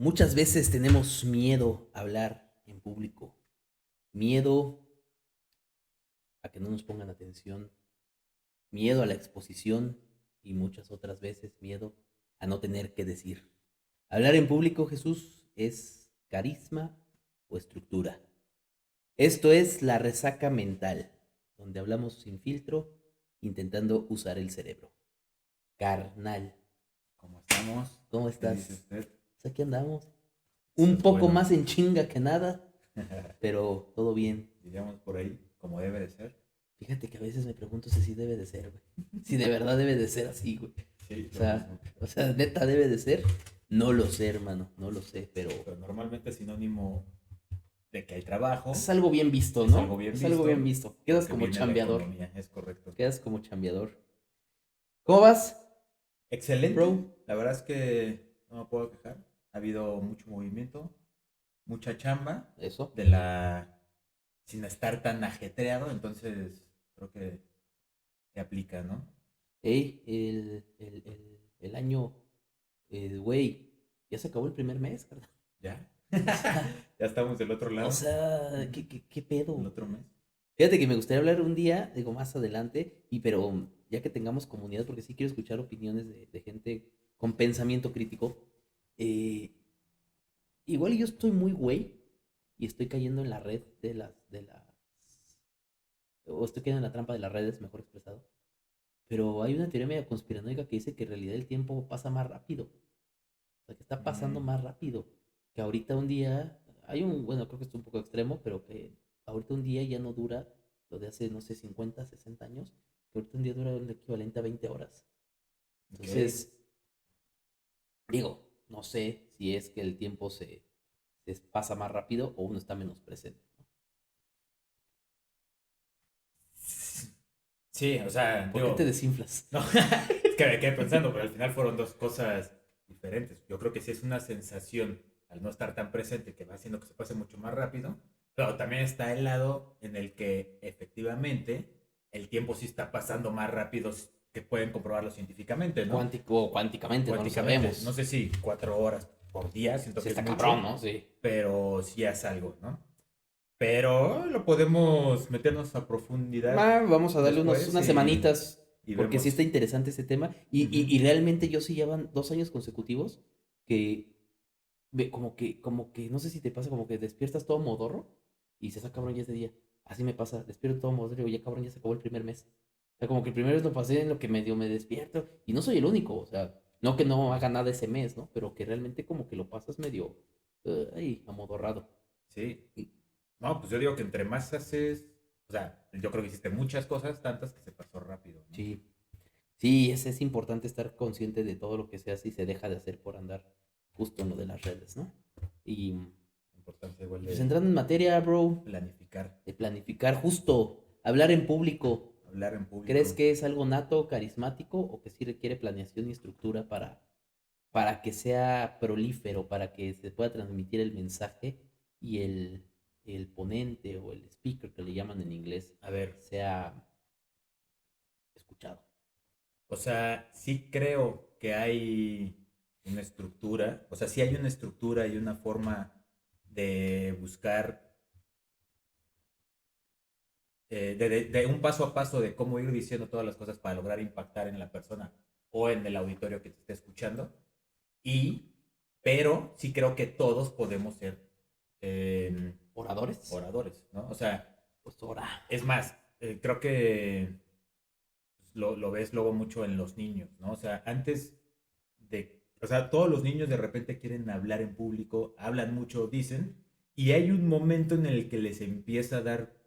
Muchas veces tenemos miedo a hablar en público, miedo a que no nos pongan atención, miedo a la exposición y muchas otras veces miedo a no tener que decir. Hablar en público, Jesús, es carisma o estructura. Esto es la resaca mental, donde hablamos sin filtro, intentando usar el cerebro. Carnal, ¿Cómo estamos? ¿cómo ¿Qué dice estás? usted? Pues aquí andamos. Eso Un es poco bueno. más en chinga que nada, pero todo bien. Diríamos por ahí, como debe de ser. Fíjate que a veces me pregunto si sí debe de ser, güey. Si de verdad debe de ser así, güey. Sí, O lo sea, mismo. o sea, neta debe de ser. No lo sé, hermano, no lo sé, pero Pero normalmente es sinónimo de que hay trabajo, es algo bien visto, es algo ¿no? bien Es algo bien visto, visto. Quedas porque como viene la chambeador. economía, es correcto. Quedas como chambeador. ¿Cómo vas, Excelente, bro? la verdad es que no me puedo quejar. Ha habido mucho movimiento, mucha chamba, Eso. de la sin estar tan ajetreado, entonces creo que aplica, ¿no? Ey, el año, güey, ya se acabó el primer mes, carnal. ¿Ya? O sea, Ya estamos del otro o lado, sea, ¿qué el pedo? otro mes. Fíjate que me gustaría hablar un día, digo más adelante, pero ya que tengamos comunidad, porque sí quiero escuchar opiniones de gente con pensamiento crítico. eh, Igual yo estoy muy güey y estoy cayendo en la red o estoy cayendo en la trampa de las redes, mejor expresado. Pero hay una teoría media conspiranoica que dice que en realidad el tiempo pasa más rápido. O sea, que está pasando Mm, más rápido. Que ahorita un día, bueno, creo que es un poco extremo, pero que ahorita un día ya no dura lo de hace, no sé, 50 60 años, que ahorita un día dura el equivalente a 20 horas. ok. Entonces, digo, no sé si es que el tiempo se pasa más rápido o uno está menos presente. Sí, o sea, ¿Por qué te digo, desinflas? no, es que me quedé pensando, pero al final fueron dos cosas diferentes. Yo creo que sí es una sensación al no estar tan presente que va haciendo que se pase mucho más rápido, pero también está el lado en el que efectivamente el tiempo sí está pasando más rápido, que pueden comprobarlo científicamente, ¿no? Cuántico o cuánticamente, no lo Cuánticamente, no sabemos. sé si 4 horas por día, siento Sí que es está cabrón, mucho, ¿no? Sí. pero sí es algo, ¿no? Pero lo podemos meternos a profundidad Vamos a darle después unas semanitas, y porque sí está vemos. interesante ese tema. Y, Ujú. y realmente yo sí llevan 2 años consecutivos que como que, no sé si te pasa, como que despiertas todo modorro y dices, ah, cabrón, ya es de día. Así me pasa, despierto todo modorro y digo, ya cabrón, ya se acabó el primer mes. O sea, como que el primer mes lo pasé en lo que medio me despierto. Y no soy el único, o sea, no que no haga nada ese mes, ¿no? Pero que realmente como que lo pasas medio, ay, amodorrado. Sí. Y No, pues yo digo que entre más haces, o sea, yo creo que hiciste muchas cosas, tantas que se pasó rápido, ¿no? sí, sí, es importante estar consciente de todo lo que se hace y se deja de hacer por andar justo en lo de las redes, ¿no? Y, Importancia igual y pues de entrando en materia, bro, planificar, de planificar justo, hablar en público. hablar en ¿Crees público. que es algo nato, carismático o que sí requiere planeación y estructura para que sea prolífero, para que se pueda transmitir el mensaje y el ponente o el speaker que le llaman en inglés A ver, sea escuchado? o sea, sí creo que hay una estructura, o sea, sí hay una estructura y una forma de buscar, de un paso a paso de cómo ir diciendo todas las cosas para lograr impactar en la persona o en el auditorio que te esté escuchando. Y, pero sí creo que todos podemos ser eh, ¿Oradores? oradores, ¿no? O sea, Pues ora. es más, creo que lo ves luego mucho en los niños, ¿no? O sea, antes o sea, todos los niños de repente quieren hablar en público, hablan mucho, dicen, y hay un momento en el que les empieza a dar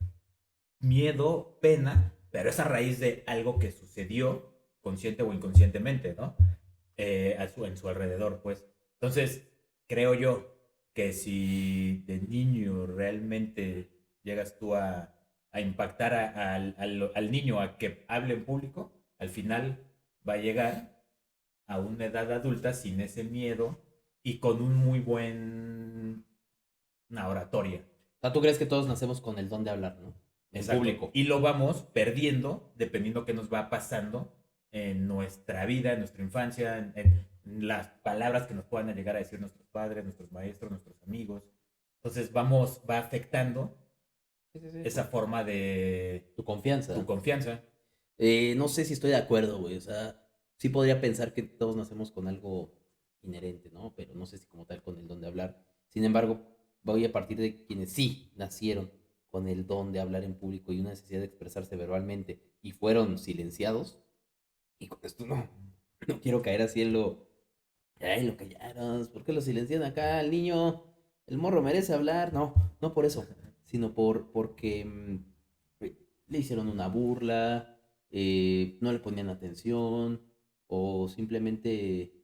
miedo, pena, pero es a raíz de algo que sucedió, consciente o inconscientemente, ¿no? En su alrededor, pues. Entonces, creo yo que si de niño realmente llegas tú a impactar al niño a que hable en público, al final va a llegar a una edad adulta sin ese miedo y con un muy buen una oratoria. O sea, ¿tú crees que todos nacemos con el don de hablar, ¿no? En Exacto. público. Y lo vamos perdiendo dependiendo qué nos va pasando en nuestra vida, en nuestra infancia, las palabras que nos puedan llegar a decir nuestros padres, nuestros maestros, nuestros amigos. Entonces va afectando Sí, sí, sí. esa forma de Tu tu confianza. confianza. No sé si estoy de acuerdo, güey. O sea, sí podría pensar que todos nacemos con algo inherente, ¿no? Pero no sé si como tal con el don de hablar. Sin embargo, voy a partir de quienes sí nacieron con el don de hablar en público y una necesidad de expresarse verbalmente y fueron silenciados. Y con esto no quiero caer así en lo, ay, lo callaron, ¿por qué lo silencian acá? El niño, el morro merece hablar. No, no por eso, sino porque le hicieron una burla, no le ponían atención, o simplemente,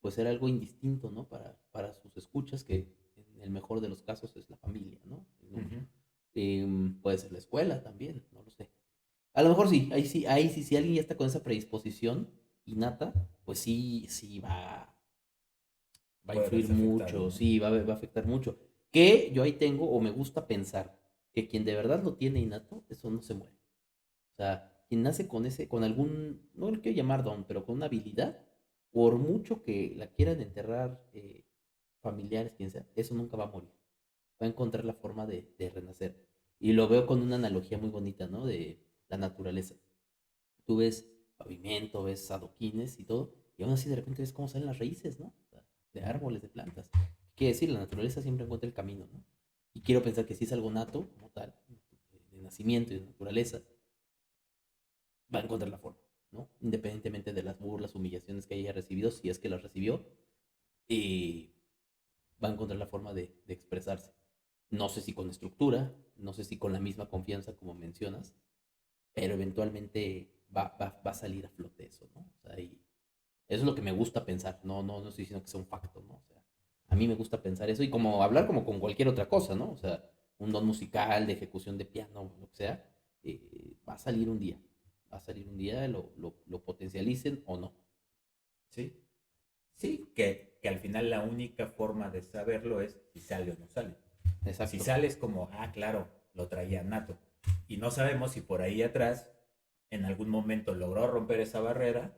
pues era algo indistinto, ¿no? Para sus escuchas, que en el mejor de los casos es la familia, ¿no? ¿No? Ujú. Puede ser la escuela también, no lo sé. A lo mejor sí, ahí sí, si alguien ya está con esa predisposición innata, pues sí, sí va a Puede influir verse afectado, mucho, ¿no? sí, va a afectar mucho. Que yo ahí tengo, o me gusta pensar, que quien de verdad lo tiene innato, eso no se muere. O sea, quien nace con ese, con algún, no lo quiero llamar don, pero con una habilidad, por mucho que la quieran enterrar familiares, quien sea, eso nunca va a morir. Va a encontrar la forma de renacer. Y lo veo con una analogía muy bonita, ¿no? De la naturaleza. Tú ves pavimento, ves adoquines y todo, y aún así de repente ves cómo salen las raíces, ¿no? O sea, de Ujú. árboles, de plantas. ¿Qué quiere decir? La naturaleza siempre encuentra el camino, ¿no? Y quiero pensar que si es algo nato, como tal, de nacimiento y de naturaleza, va a encontrar la forma, ¿no? Independientemente de las burlas, humillaciones que haya recibido, si es que las recibió, eh, va a encontrar la forma de expresarse. No sé si con estructura, no sé si con la misma confianza como mencionas, pero eventualmente va a salir a flote eso, ¿no? O sea, y eso es lo que me gusta pensar, no estoy diciendo que sea un facto, ¿no? O sea, a mí me gusta pensar eso y como hablar como con cualquier otra cosa, ¿no? O sea, un don musical, de ejecución de piano, lo que sea, va a salir un día, va a salir un día, lo potencialicen o no. Sí, sí, que al final la única forma de saberlo es si sale o no sale. Si Exacto. sale es como, ah, claro, lo traía nato. Y no sabemos si por ahí atrás, en algún momento logró romper esa barrera,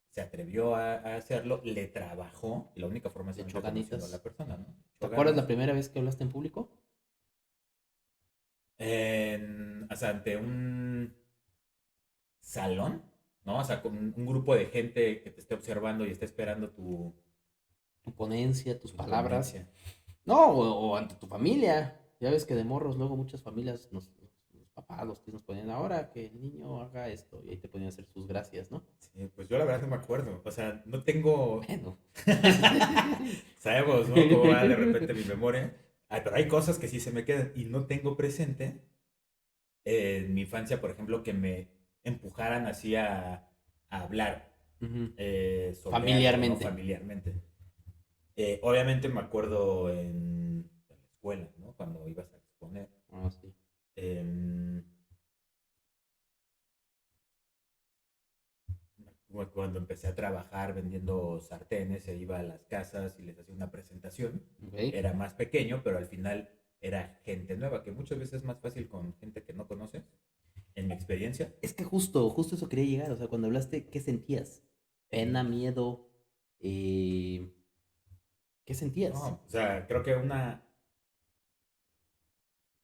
se atrevió a hacerlo, le trabajó, y la única forma es De hecho, solamente conociendo a la ganitas. persona, ¿no? ¿Te Echó acuerdas la ganas. primera vez que hablaste en público? O sea, ante un salón, ¿no? O sea, con un grupo de gente que te esté observando y esté esperando Tu ponencia, tus tu palabras. ponencia. No, o ante tu familia. Ya ves que de morros luego muchas familias, los papás, los tíos nos ponían ahora que el niño haga esto y ahí te ponían a hacer sus gracias, ¿no? Sí, pues yo la verdad no me acuerdo. O sea, no tengo. Bueno. Sabemos, ¿no? Cómo va de repente mi memoria. Ay, pero hay cosas que sí se me quedan y no tengo presente en mi infancia, por ejemplo, que me empujaran así a hablar Ujú. sobre algo, ¿no? Familiarmente. Familiarmente. Obviamente me acuerdo en la escuela, ¿no? Cuando ibas a exponer. Ah, sí. em, Cuando empecé a trabajar vendiendo sartenes, se iba a las casas y les hacía una presentación. Ok. Era más pequeño, pero al final era gente nueva, que muchas veces es más fácil con gente que no conoces, en mi experiencia. Es que justo eso quería llegar. O sea, cuando hablaste, ¿qué sentías? Pena, miedo. eh, ¿Qué sentías? No, o sea, creo que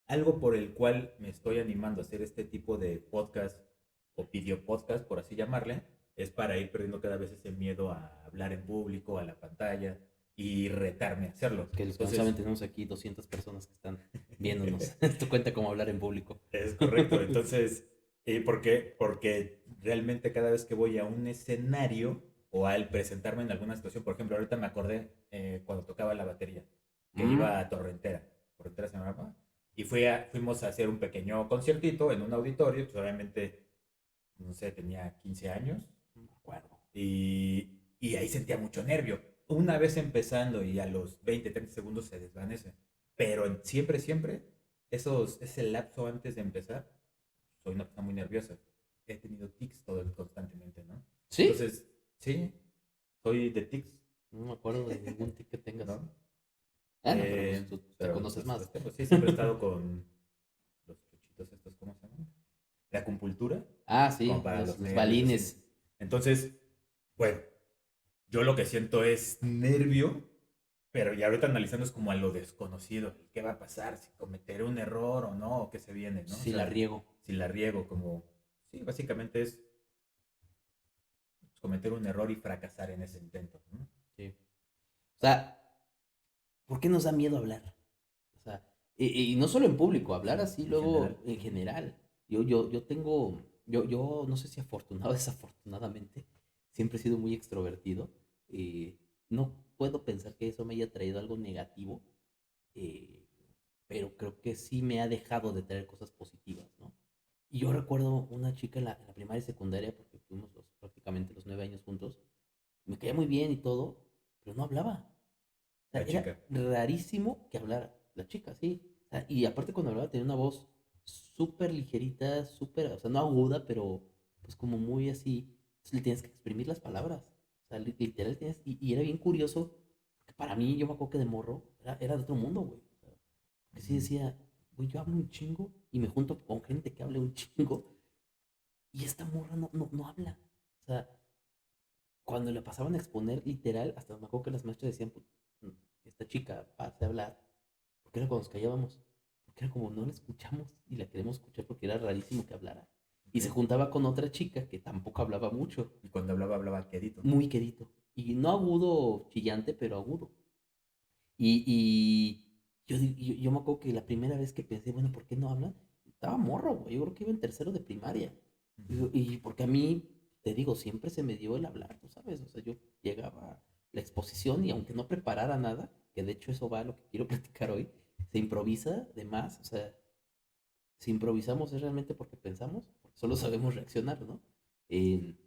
algo por el cual me estoy animando a hacer este tipo de podcast o video podcast, por así llamarle, es para ir perdiendo cada vez ese miedo a hablar en público, a la pantalla y retarme a hacerlo. Que los que no saben, Entonces, tenemos aquí 200 personas que están viéndonos. Esto cuenta como hablar en público. es correcto. Entonces, ¿por qué? Porque realmente cada vez que voy a un escenario o al presentarme en alguna situación, por ejemplo, ahorita me acordé cuando tocaba la batería, que Mm, iba a Torrentera. Torrentera se llamaba. Y fuimos a hacer un pequeño conciertito en un auditorio. Pues obviamente, no sé, tenía 15 años. no me acuerdo. Y ahí sentía mucho nervio. Una vez empezando y a los 20 30 segundos se desvanece. Pero siempre, siempre, ese lapso antes de empezar, soy una persona muy nerviosa. He tenido tics constantemente, ¿no? ¿Sí? Entonces, sí, soy de tics, No me acuerdo de ningún tic que tengas. ¿no? Ah, no, pero pues tú te Pero conoces más. los tengo. Sí, siempre he estado con los chuchitos estos, ¿cómo se llaman? De acupuntura, Ah, como sí, para los los nervios, así. balines. Entonces, bueno, Yo lo que siento es nervio, pero ya ahorita analizando es como a lo desconocido. ¿Qué va a pasar? Si cometeré un error o no, o qué se viene, ¿no? O Si la sea, riego. si la riego, como, sí, básicamente es cometer un error y fracasar en ese intento, ¿no? Sí. O sea, ¿por qué nos da miedo hablar? O sea, y no solo en público, hablar así En general. luego en general. Yo tengo, yo no sé si afortunado o desafortunadamente, siempre he sido muy extrovertido. No puedo pensar que eso me haya traído algo negativo, eh, pero creo que sí me ha dejado de traer cosas positivas, ¿no? Y yo recuerdo una chica en la primaria y secundaria, porque fuimos prácticamente los 9 años juntos, me caía muy bien y todo, pero no hablaba. O sea, La era chica. rarísimo que hablara la chica, sí. O sea, y aparte cuando hablaba tenía una voz súper ligerita, súper, o sea, no aguda, pero pues como muy así. Entonces le tienes que exprimir las palabras. O sea, literal tienes, y era bien curioso, porque para mí, yo me acuerdo que de morro, era de otro mundo, güey. O sea, que sí decía, güey, yo hablo un chingo y me junto con gente que habla un chingo y esta morra no habla. O sea, cuando le pasaban a exponer literal, hasta me acuerdo que las maestras decían, pues, esta chica pase a hablar, porque era cuando nos callábamos, porque era como no la escuchamos y la queremos escuchar porque era rarísimo que hablara. Y se Ok. juntaba con otra chica que tampoco hablaba mucho, Y cuando hablaba, hablaba quedito. muy quedito. Y no agudo chillante, pero agudo. Y yo me acuerdo que la primera vez que pensé, bueno, ¿por qué no hablan? Estaba morro, güey. Yo creo que iba en tercero de primaria. Ujú. Y porque a mí, te digo, siempre se me dio el hablar, tú sabes. O sea, yo llegaba a la exposición y aunque no preparara nada, que de hecho eso va a lo que quiero platicar hoy, se improvisa de más. O sea, si improvisamos es realmente porque pensamos, porque solo sabemos reaccionar, ¿no? Hay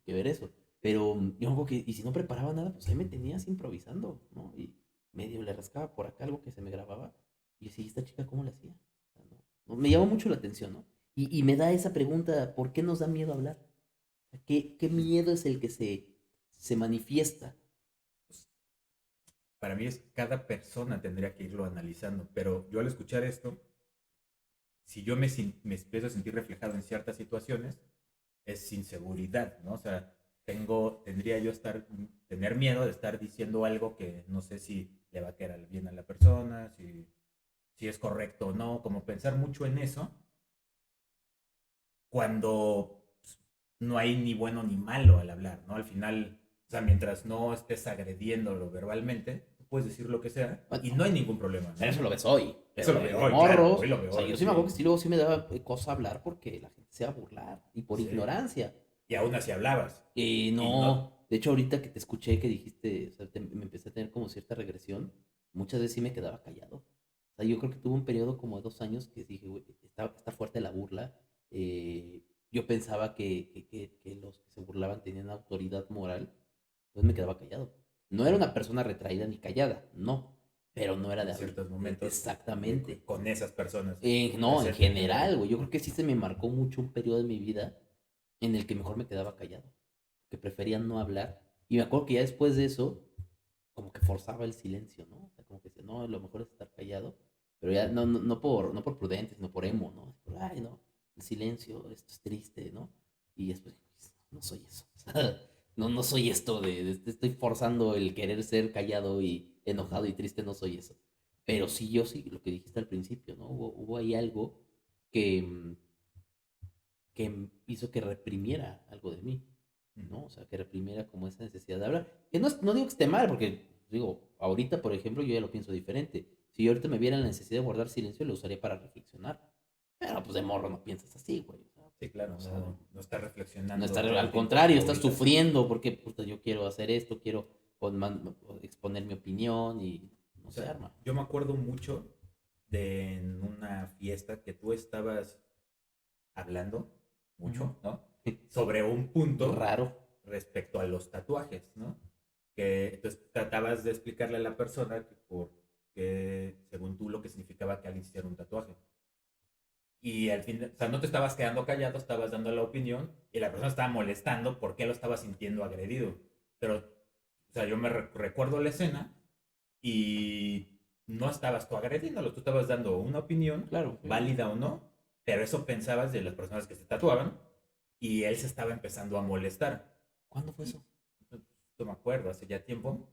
que ver eso. Pero yo me acuerdo que, y si no preparaba nada, pues ahí me tenías improvisando, ¿no? Y medio le rascaba por acá algo que se me grababa. Y sí, esta chica, ¿cómo le hacía? O sea, me llamó mucho la atención, ¿no? Y me da esa pregunta, ¿por qué nos da miedo hablar? O sea, ¿qué miedo es el que se manifiesta? Pues, para mí es cada persona tendría que irlo analizando, pero yo al escuchar esto, si yo me empiezo a sentir reflejado en ciertas situaciones, es inseguridad, ¿no? O sea, tendría yo tener miedo de estar diciendo algo que no sé si le va a quedar bien a la persona, si es correcto o no, como pensar mucho en eso, cuando pues, no hay ni bueno ni malo al hablar, ¿no? Al final, o sea, mientras no estés agrediéndolo verbalmente, puedes decir lo que sea y Bueno, no hay ningún problema, pero ¿no? eso lo ves hoy. Eso Pero lo de veo hoy, claro, morros, hoy lo o veo sea, hoy, yo sí me acuerdo sí, que sí, luego sí me daba cosa hablar porque la gente se iba a burlar y por sí. ignorancia. Y aún así hablabas. Y no, No, de hecho ahorita que te escuché que dijiste, o sea, me empecé a tener como cierta regresión, muchas veces sí me quedaba callado. O sea, yo creo que tuve un periodo como de 2 años que dije, güey, está fuerte la burla. Yo pensaba que los que se burlaban tenían autoridad moral, entonces me quedaba callado. No era sí, una persona retraída ni callada, no, pero no era en de hablar. ciertos momentos Exactamente. con esas personas te No, en hacía tener, general, güey, yo creo que sí se me marcó mucho un periodo de mi vida en el que mejor me quedaba callado, que prefería no hablar. Y me acuerdo que ya después de eso, como que forzaba el silencio, ¿no? O sea, como que decía, no, lo mejor es estar callado, pero ya no por prudente, sino por emo, ¿no? Ay, no, el silencio, esto es triste, ¿no? Y después, no soy eso. O sea, no soy esto estoy forzando el querer ser callado y enojado y triste, no soy eso. Pero sí, yo sí, lo que dijiste al principio, ¿no? Hubo ahí algo que, que hizo que reprimiera algo de mí, ¿no? O sea, que reprimiera como esa necesidad de hablar. Que no digo que esté mal, porque digo, ahorita, por ejemplo, yo ya lo pienso diferente. Si yo ahorita me viera la necesidad de guardar silencio, lo usaría para reflexionar. Pero pues de morro no piensas así, güey. sí, claro, O sea, no estás no reflexionando estás, todo al el tiempo contrario, como estás ahorita. sufriendo porque puta, yo quiero hacer esto, quiero exponer mi opinión y no O se sea, arma. yo me acuerdo mucho de en una fiesta que tú estabas hablando Ujú. mucho, ¿no? Sobre un punto Raro. respecto a los tatuajes, ¿no? Que entonces tratabas de explicarle a la persona que por qué, según tú, lo que significaba que alguien se hiciera un tatuaje. Y al fin, o sea, no te estabas quedando callado, estabas dando la opinión y la persona estaba molestando porque lo estaba sintiendo agredido. Pero, o sea, yo recuerdo la escena y no estabas tú agrediéndolo, tú estabas dando una opinión, Claro, sí. válida o no, pero eso pensabas de las personas que se tatuaban y él se estaba empezando a molestar. ¿Cuándo fue Y eso? no me acuerdo, hace ya tiempo.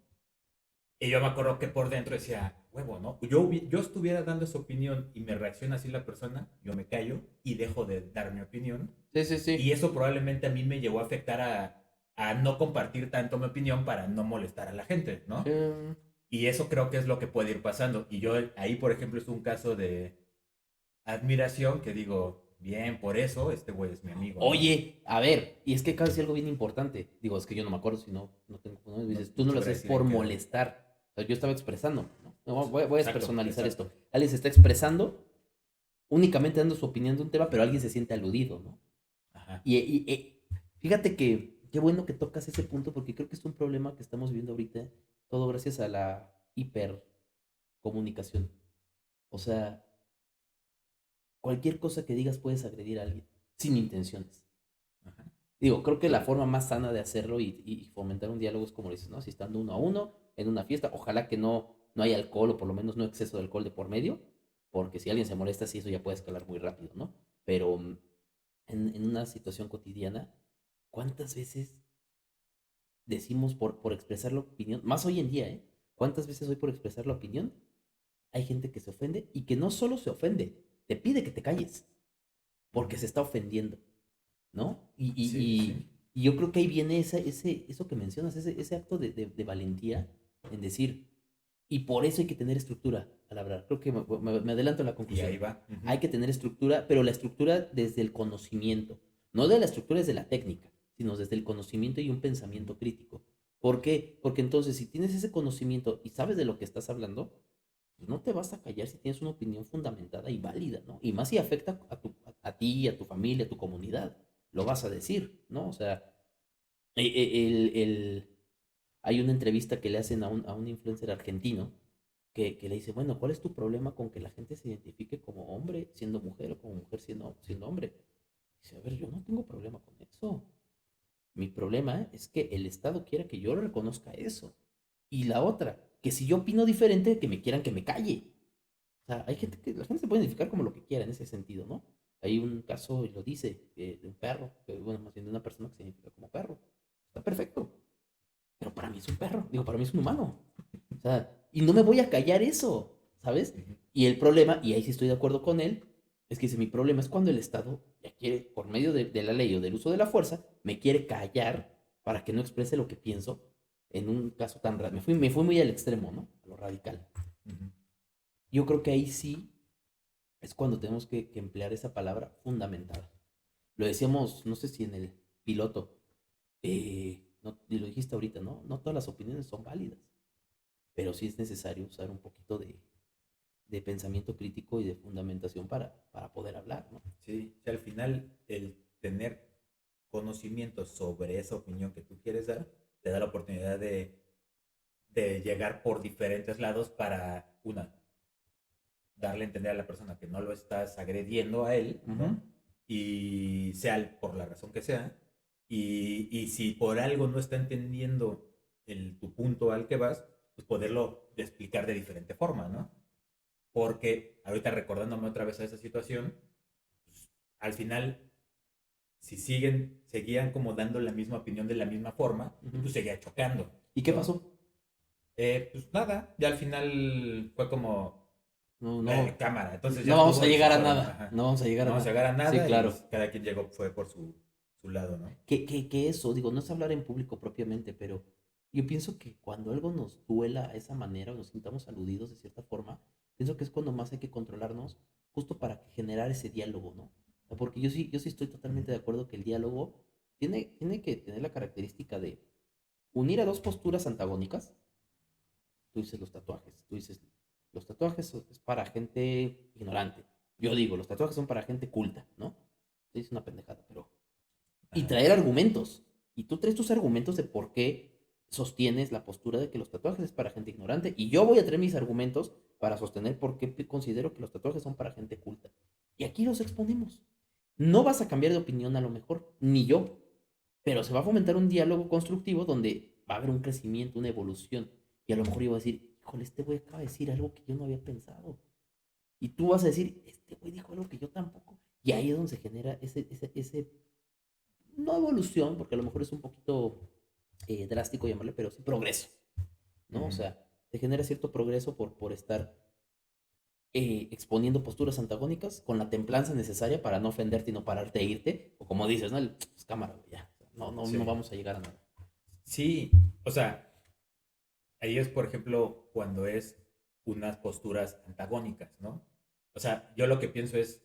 Y yo me acuerdo que por dentro decía, huevo, ¿no? Yo estuviera dando esa opinión y me reacciona así la persona, yo me callo y dejo de dar mi opinión. Sí, sí, Y sí. eso probablemente a mí me llegó a afectar a no compartir tanto mi opinión para no molestar a la gente, Sí. ¿no? Y eso creo que es lo que puede ir pasando. Y yo ahí, por ejemplo, es un caso de admiración que digo, bien, por eso este güey es mi amigo, ¿no? Oye, a ver, y es que acabas de decir algo bien importante. Digo, es que yo no me acuerdo si no tengo. ¿No? No, Dices, tú no no te lo voy a haces decir por en qué edad. molestar. O sea, yo estaba expresando. ¿No? Voy a Exacto, despersonalizar exacto. esto. Alguien se está expresando, únicamente dando su opinión de un tema, pero alguien se siente aludido, ¿no? Ajá. Fíjate que qué bueno que tocas ese punto porque creo que es un problema que estamos viviendo ahorita, todo gracias a la hipercomunicación. O sea, cualquier cosa que digas puedes agredir a alguien sin intenciones. Ajá. Digo, creo que la Sí. forma más sana de hacerlo y fomentar un diálogo es como dices, ¿no? Si estando uno a uno en una fiesta, ojalá que no haya alcohol o por lo menos no exceso de alcohol de por medio, porque si alguien se molesta, sí, eso ya puede escalar muy rápido, ¿no? Pero en una situación cotidiana, ¿cuántas veces decimos por expresar la opinión? Más hoy en día, ¿eh? ¿Cuántas veces hoy por expresar la opinión hay gente que se ofende y que no solo se ofende, te pide que te calles porque Ujú. se está ofendiendo, ¿no? Sí, sí. Y yo creo que ahí viene eso que mencionas, ese acto de valentía en decir, y por eso hay que tener estructura al hablar. Creo que me adelanto a la Y ahí conclusión. va. Ujú. Hay que tener estructura, pero la estructura desde el conocimiento, no de la estructura desde la técnica, sino desde el conocimiento y un pensamiento crítico. ¿Por qué? Porque entonces si tienes ese conocimiento y sabes de lo que estás hablando, pues no te vas a callar si tienes una opinión fundamentada y válida, ¿no? Y más si afecta a ti, a tu familia, a tu comunidad, lo vas a decir, ¿no? O sea, e- e- hay una entrevista que le hacen a un influencer argentino que le dice, bueno, ¿cuál es tu problema con que la gente se identifique como hombre siendo mujer o como mujer siendo hombre? Dice, a ver, yo no tengo problema con eso. Mi problema es que el Estado quiera que yo reconozca eso. Y la otra, que si yo opino diferente, que me quieran que me calle. O sea, hay gente que la gente se puede identificar como lo que quiera en ese sentido, ¿no? Hay un caso, y lo dice, de un perro, bueno, más bien de una persona que se identifica como perro. Está perfecto, pero para mí es un perro, digo, para mí es un humano. O sea, y no me voy a callar eso, ¿sabes? Ujú. Y el problema, y ahí sí estoy de acuerdo con él, es que dice, mi problema es cuando el Estado ya quiere, por medio de la ley o del uso de la fuerza, me quiere callar para que no exprese lo que pienso en un caso tan raro. Me fui muy al extremo, ¿no? A lo radical. Ujú. Yo creo que ahí sí es cuando tenemos que emplear esa palabra fundamentada. Lo decíamos, no sé si en el piloto, no, y lo dijiste ahorita, ¿no? No todas las opiniones son válidas, pero sí es necesario usar un poquito de pensamiento crítico y de fundamentación para poder hablar, ¿no? Sí, sí, al final el tener conocimiento sobre esa opinión que tú quieres dar te da la oportunidad de llegar por diferentes lados para, una, darle a entender a la persona que no lo estás agrediendo a él, Ujú. ¿no? Y sea por la razón que sea. Y si por algo no está entendiendo tu punto al que vas, pues poderlo explicar de diferente forma, ¿no? Porque ahorita recordándome otra vez a esa situación, pues, al final, si seguían como dando la misma opinión de la misma forma, y Ujú. pues seguía chocando, ¿Y qué ¿no? pasó? Pues nada, ya al final fue como No, no, cámara, entonces ya no vamos estuvo a y se llegar a fueron, nada, ajá. no vamos a llegar No a vamos a nada. llegar a Sí, nada y claro. cada quien llegó, fue por su lado, ¿no? Que eso, digo, no es hablar en público propiamente, pero yo pienso que cuando algo nos duela a esa manera o nos sintamos aludidos de cierta forma, pienso que es cuando más hay que controlarnos justo para generar ese diálogo, ¿no? O sea, porque yo sí estoy totalmente de acuerdo que el diálogo tiene que tener la característica de unir a dos posturas antagónicas. Tú dices los tatuajes, tú dices los tatuajes es para gente ignorante. Yo digo, los tatuajes son para gente culta, ¿no? Es una pendejada, pero y Ajá. traer argumentos. Y tú traes tus argumentos de por qué sostienes la postura de que los tatuajes es para gente ignorante. Y yo voy a traer mis argumentos para sostener por qué considero que los tatuajes son para gente culta. Y aquí los exponemos. No vas a cambiar de opinión a lo mejor, ni yo, pero se va a fomentar un diálogo constructivo donde va a haber un crecimiento, una evolución. Y a lo mejor yo voy a decir, híjole, este güey acaba de decir algo que yo no había pensado. Y tú vas a decir, este güey dijo algo que yo tampoco. Y ahí es donde se genera ese no evolución, porque a lo mejor es un poquito drástico llamarle, pero sí progreso, ¿no? O Ujú. sea, te genera cierto progreso por estar exponiendo posturas antagónicas con la templanza necesaria para no ofenderte y no pararte e irte, o como dices, ¿no? Pues, cámara, güey, ya, no Sí. vamos a llegar a nada. Sí, o sea, ahí es, por ejemplo, cuando es unas posturas antagónicas, ¿no? O sea, yo lo que pienso es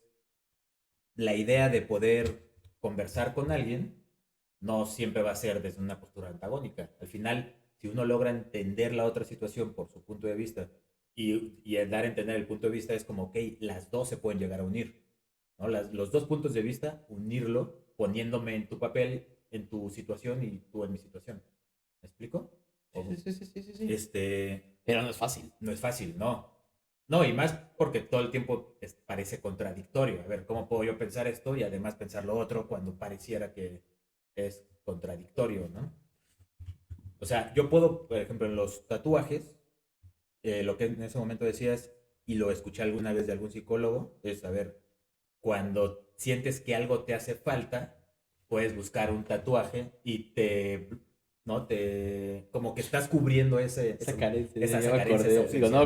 la idea de poder conversar con alguien no siempre va a ser desde una postura antagónica. Al final, si uno logra entender la otra situación por su punto de vista y el dar a entender el punto de vista es como, ok, las dos se pueden llegar a unir, ¿no? Los dos puntos de vista, unirlo poniéndome en tu papel, en tu situación y tú en mi situación. ¿Me explico? Sí, sí, O, sí, sí, sí, sí, sí. este, Pero no es fácil. no es fácil, no. No, y más porque todo el tiempo parece contradictorio. A ver, ¿cómo puedo yo pensar esto y además pensar lo otro cuando pareciera que es contradictorio, ¿no? O sea, yo puedo, por ejemplo, en los tatuajes, lo que en ese momento decías, y lo escuché alguna vez de algún psicólogo, es, a ver, cuando sientes que algo te hace falta, puedes buscar un tatuaje y ¿no? Como que estás cubriendo Esa carencia, ya esa me carencia, esa acordé. Digo, ausencia, ¿no? no me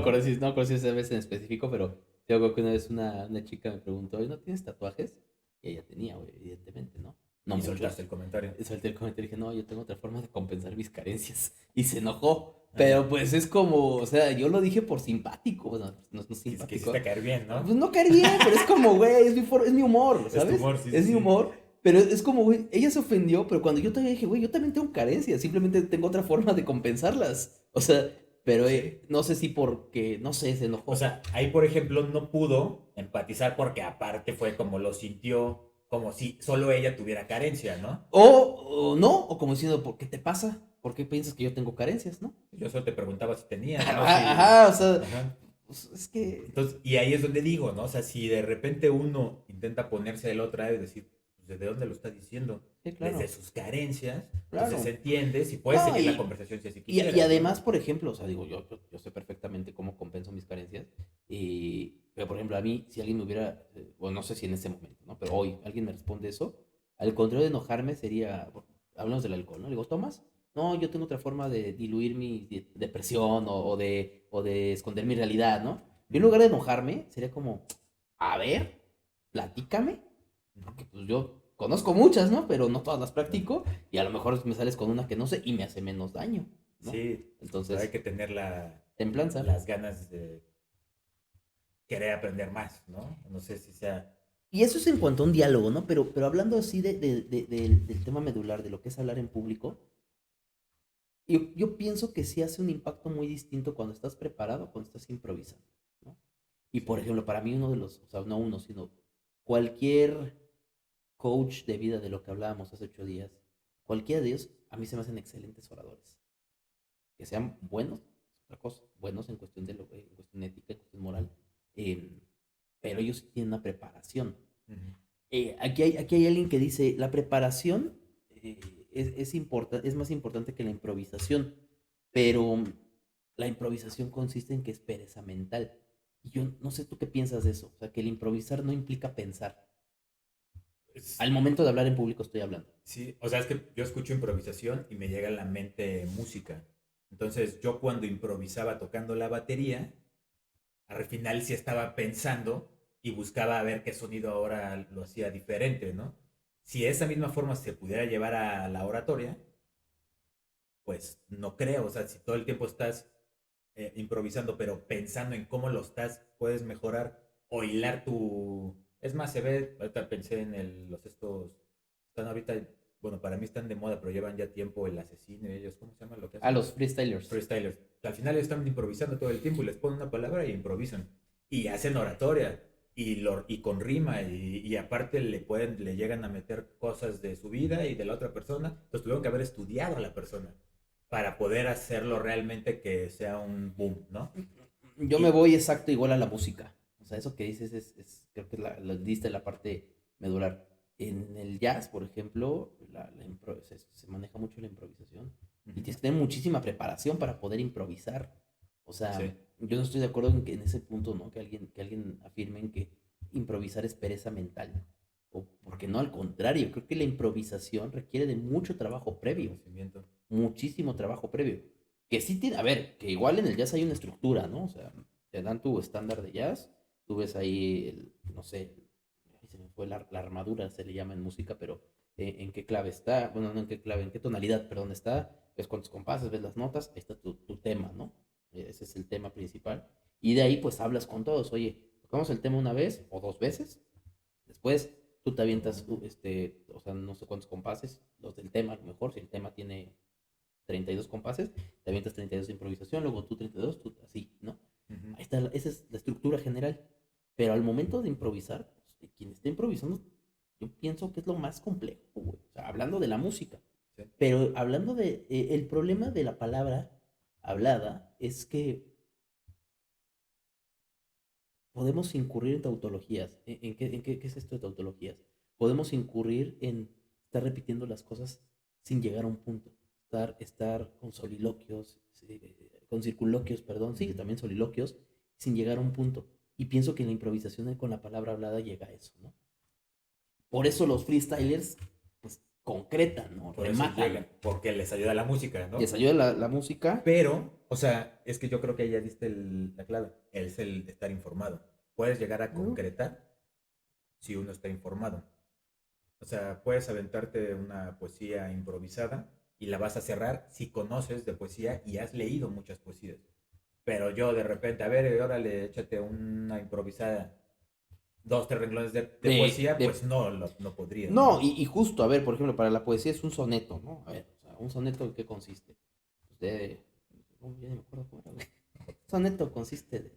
acuerdo si esa vez en específico, pero yo creo que una vez una chica me preguntó, "Oye, ¿no tienes tatuajes?" Y ella tenía, güey, evidentemente, ¿no? No Y soltaste muchos. el comentario. Solté el comentario y dije, no, yo tengo otra forma de compensar mis carencias. Y se enojó. Ajá. Pero pues es como, o sea, yo lo dije por simpático. Bueno, no es Quisiste simpático. caer bien, ¿no? Pues no caer bien, pero es como, güey, es mi humor, Es tu ¿sabes? humor, sí, sí, Es mi sí. humor. Pero es como, güey, ella se ofendió, pero cuando yo también dije, güey, yo también tengo carencias, simplemente tengo otra forma de compensarlas. O sea, pero Sí. no sé si porque, no sé, se O enojó. sea, ahí, por ejemplo, no pudo empatizar porque aparte fue como lo sintió, como si solo ella tuviera carencia, ¿no? O no, o como diciendo, ¿por qué te pasa? ¿Por qué piensas que yo tengo carencias, no? Yo solo te preguntaba si tenías, ¿no? Ajá, Si... ajá, o sea, Ajá. pues, es que, Entonces, y ahí es donde digo, ¿no? O sea, si de repente uno intenta ponerse del otro lado y decir, pues, ¿desde dónde lo está diciendo? sí, Desde claro, sus carencias, entonces claro. entiendes y puedes No, seguir la conversación si así y quisieras, ¿no? además, por ejemplo, o sea, digo, yo sé perfectamente cómo compenso mis carencias. Pero, por ejemplo, a mí, si alguien me hubiera, bueno, no sé si en este momento, ¿no? Pero hoy alguien me responde eso, al contrario de enojarme sería, hablamos del alcohol, ¿no? Le digo, ¿tomas? No, yo tengo otra forma de diluir mi depresión o de esconder mi realidad, ¿no? Yo en Ujú, lugar de enojarme, sería como, a ver, platícame, ujú. porque pues yo conozco muchas, ¿no? Pero no todas las Claro. practico y a lo mejor me sales con una que no sé y me hace menos daño, ¿no? Sí, pero hay Entonces, que tener templanza. las ganas de querer aprender más, ¿no? No sé si sea... Y eso es en cuanto a un diálogo, ¿no? Pero hablando así del tema medular, de lo que es hablar en público, yo pienso que sí hace un impacto muy distinto cuando estás preparado, cuando estás improvisando, ¿no? Y por Sí. ejemplo, para mí uno de los, o sea, no uno, sino cualquier coach de vida de lo que hablábamos hace 8 días, cualquiera de ellos, a mí se me hacen excelentes oradores. Que sean buenos, es otra cosa, buenos en cuestión en cuestión ética, en cuestión moral, eh, pero ellos sí tienen una preparación. Ujú. Aquí hay alguien que dice, la preparación es más importante que la improvisación, pero la improvisación consiste en que es pereza mental. Y yo no sé tú qué piensas de eso, o sea, que el improvisar no implica pensar. Es- Al momento de hablar en público estoy hablando. sí, o sea, es que yo escucho improvisación y me llega a la mente música. Entonces, yo cuando improvisaba tocando la batería, al final sí estaba pensando y buscaba a ver qué sonido ahora lo hacía diferente, ¿no? Si esa misma forma se pudiera llevar a la oratoria, pues no creo, o sea, si todo el tiempo estás improvisando, pero pensando en cómo lo estás, puedes mejorar o hilar tu... Es más, se ve, ahorita pensé en los estos, están ahorita, bueno, para mí están de moda, pero llevan ya tiempo el asesino y ellos, ¿cómo se llama lo que A hacen? los freestylers. Freestylers. Al final están improvisando todo el tiempo y les ponen una palabra y improvisan. Y hacen oratoria y con rima y aparte le llegan a meter cosas de su vida y de la otra persona. Entonces tuvieron que haber estudiado a la persona para poder hacerlo realmente que sea un boom, ¿no? Yo me Y voy exacto igual a la música. O sea, eso que dices creo que diste la parte medular. En el jazz, por ejemplo, se maneja mucho la improvisación. Y uh-huh, tienes que tener muchísima preparación para poder improvisar. O sea, sí, yo no estoy de acuerdo en ese punto, ¿no? Que alguien afirme en que improvisar es pereza mental. O porque no, al contrario, creo que la improvisación requiere de mucho trabajo previo. conocimiento. muchísimo trabajo previo. Que sí tiene, a ver, que igual en el jazz hay una estructura, ¿no? O sea, te dan tu estándar de jazz, tú ves ahí, no sé, ahí se me fue la armadura, se le llama en música, pero en qué clave está, bueno, no en qué clave, en qué tonalidad, perdón, está, ves cuántos compases, ves las notas, ahí está tu tema, ¿no? Ese es el tema principal. Y de ahí pues hablas con todos, oye, tocamos el tema una vez o dos veces, después tú te avientas, o sea, no sé cuántos compases, los del tema, a lo mejor, si el tema tiene 32 compases, te avientas 32 de improvisación, luego tú 32, tú así, ¿no? Ujú. Ahí está, esa es la estructura general. Pero al momento de improvisar, pues, quien está improvisando, yo pienso que es lo más complejo, güey. O sea, hablando de la música. Sí. Pero hablando de, el problema de la palabra hablada es que podemos incurrir en tautologías. ¿Qué es esto de tautologías? Podemos incurrir en estar repitiendo las cosas sin llegar a un punto. Estar con soliloquios, con circunloquios, perdón, sí, Ujú. también soliloquios, sin llegar a un punto. Y pienso que en la improvisación con la palabra hablada llega a eso, ¿no? Por eso los freestylers, pues, concretan, ¿no? Por eso Rematan. llegan, porque les ayuda la música, Les ¿no? ayuda la música. Pero, o sea, es que yo creo que ahí ya diste la clave. Es el estar informado. Puedes llegar a ¿No? concretar si uno está informado. O sea, puedes aventarte una poesía improvisada y la vas a cerrar si conoces de poesía y has leído muchas poesías. Pero yo de repente, a ver, órale, échate una improvisada, dos, tres renglones de poesía, pues De no, no podría, No, ¿no? y justo, a ver, por ejemplo, para la poesía es un soneto, ¿no? A ver, o sea, un soneto ¿en qué consiste? Pues ya ni me acuerdo cómo era, güey. Soneto consiste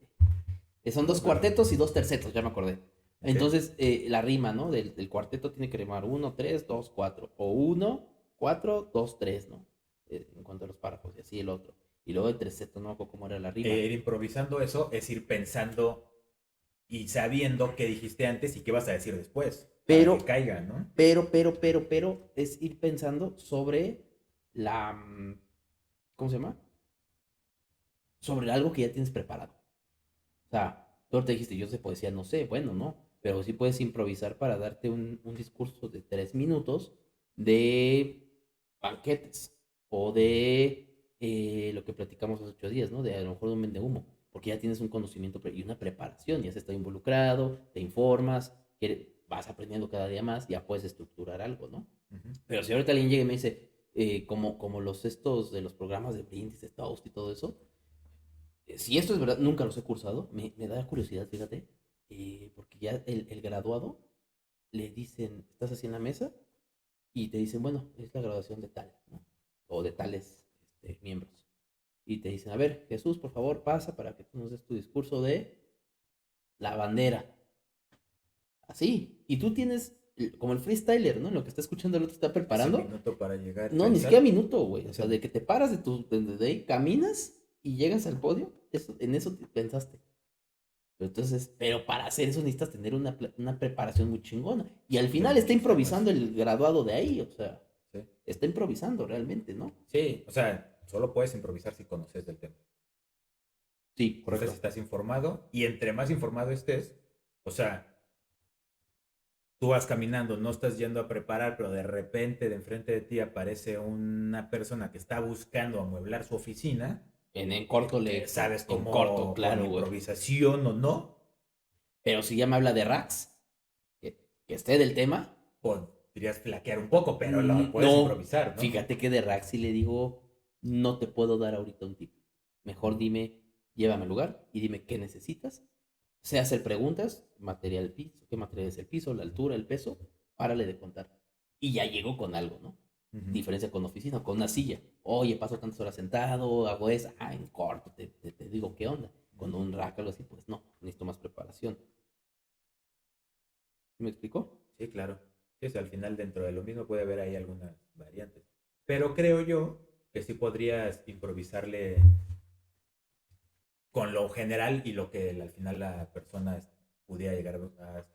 son No, dos pero, cuartetos y dos tercetos, ya me acordé. ok. Entonces, la rima, ¿no? Del cuarteto tiene que rimar uno, tres, dos, cuatro. O uno, cuatro, dos, tres, ¿no? En cuanto a los párrafos, y así el otro. Y luego el terceto, no me acuerdo cómo era la rima. Ir improvisando eso es ir pensando y sabiendo qué dijiste antes y qué vas a decir después, para Pero, que caiga, ¿no? pero, es ir pensando sobre la, ¿cómo se llama? Sobre algo que ya tienes preparado. O sea, tú te dijiste, yo sé poesía, no sé, bueno, no, pero sí puedes improvisar para darte un discurso de 3 minutos de banquetes o de lo que platicamos hace 8 días, ¿no? De a lo mejor de un vende humo, porque ya tienes un conocimiento y una preparación, ya has estado involucrado, te informas, vas aprendiendo cada día más, ya puedes estructurar algo, ¿no? Uh -huh. Pero si ahorita alguien llega y me dice, como los estos de los programas de brindis, de toast y todo eso, si esto es verdad, nunca los he cursado, me da curiosidad, fíjate, porque ya el graduado le dicen, estás así en la mesa y te dicen, bueno, es la graduación de tal, ¿no? O de tales miembros. Y te dicen, a ver, Jesús, por favor, pasa para que tú nos des tu discurso de la bandera. Así. Y tú tienes, como el freestyler, ¿no? Lo que está escuchando el otro está Ese preparando. minuto para llegar, No, ni siquiera pensar. minuto, güey. O sea, Ese, de que te paras de ahí, caminas y llegas al podio, en eso pensaste. Pero entonces, pero para hacer eso necesitas tener una preparación muy chingona. Y al de final está muchos temas. improvisando el graduado de ahí, o sea, Sí. está improvisando realmente, ¿no? Sí, o sea, solo puedes improvisar si conoces del tema. Sí, O sea, si correcto. estás informado y entre más informado estés, o sea, tú vas caminando, no estás yendo a preparar, pero de repente de enfrente de ti aparece una persona que está buscando amueblar su oficina, En corto sabes en corto, cómo con claro, güey. improvisación o no, Pero si ya me habla de racks, que esté del tema, podrías flaquear un poco, pero lo puedes no, improvisar, ¿no? fíjate que de racks si le digo, no te puedo dar ahorita un tip. Mejor dime, llévame al lugar y dime qué necesitas. Sé hacer preguntas, material piso, qué material es el piso, la altura, el peso, párale de contar. Y ya llego con algo, ¿no? Uh -huh. Diferencia con oficina, con una silla. Oye, paso tantas horas sentado, hago esa, en corto, te digo qué onda. Con un rack o algo así, pues no, necesito más preparación. ¿Me explicó? Sí, claro. Sí, o sea, al final dentro de lo mismo puede haber ahí algunas variantes. Pero creo yo que sí podrías improvisarle con lo general y lo que al final la persona pudiera llegar a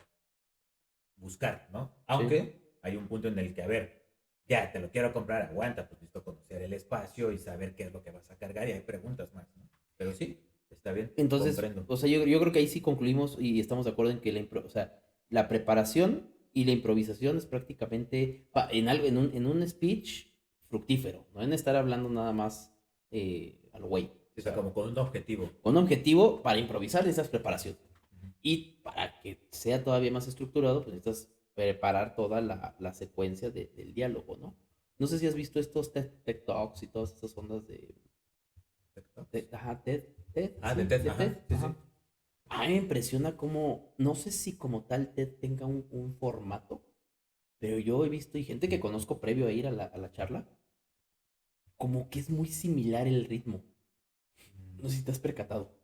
buscar, ¿no? Sí. Aunque hay un punto en el que, a ver, ya te lo quiero comprar, aguanta, pues necesito conocer el espacio y saber qué es lo que vas a cargar y hay preguntas más, ¿no? Pero sí, está bien, Entonces, comprendo. o sea, yo creo que ahí sí concluimos y estamos de acuerdo en que o sea, la preparación y la improvisación es prácticamente, en un speech fructífero. No en estar hablando nada más a lo güey. O sea, como con un objetivo. Con un objetivo, para improvisar necesitas preparación. Ujú. Y para que sea todavía más estructurado, pues necesitas preparar toda la secuencia del diálogo, ¿no? No sé si has visto estos TED Talks y todas estas ondas TikToks. ajá, TED, Ah, de sí, TED, de ajá. TED, Sí, sí. ajá. A mí me impresiona cómo, no sé si como tal TED tenga un formato, pero yo he visto y gente que conozco previo a ir a la charla, como que es muy similar el ritmo. No sé si te has percatado.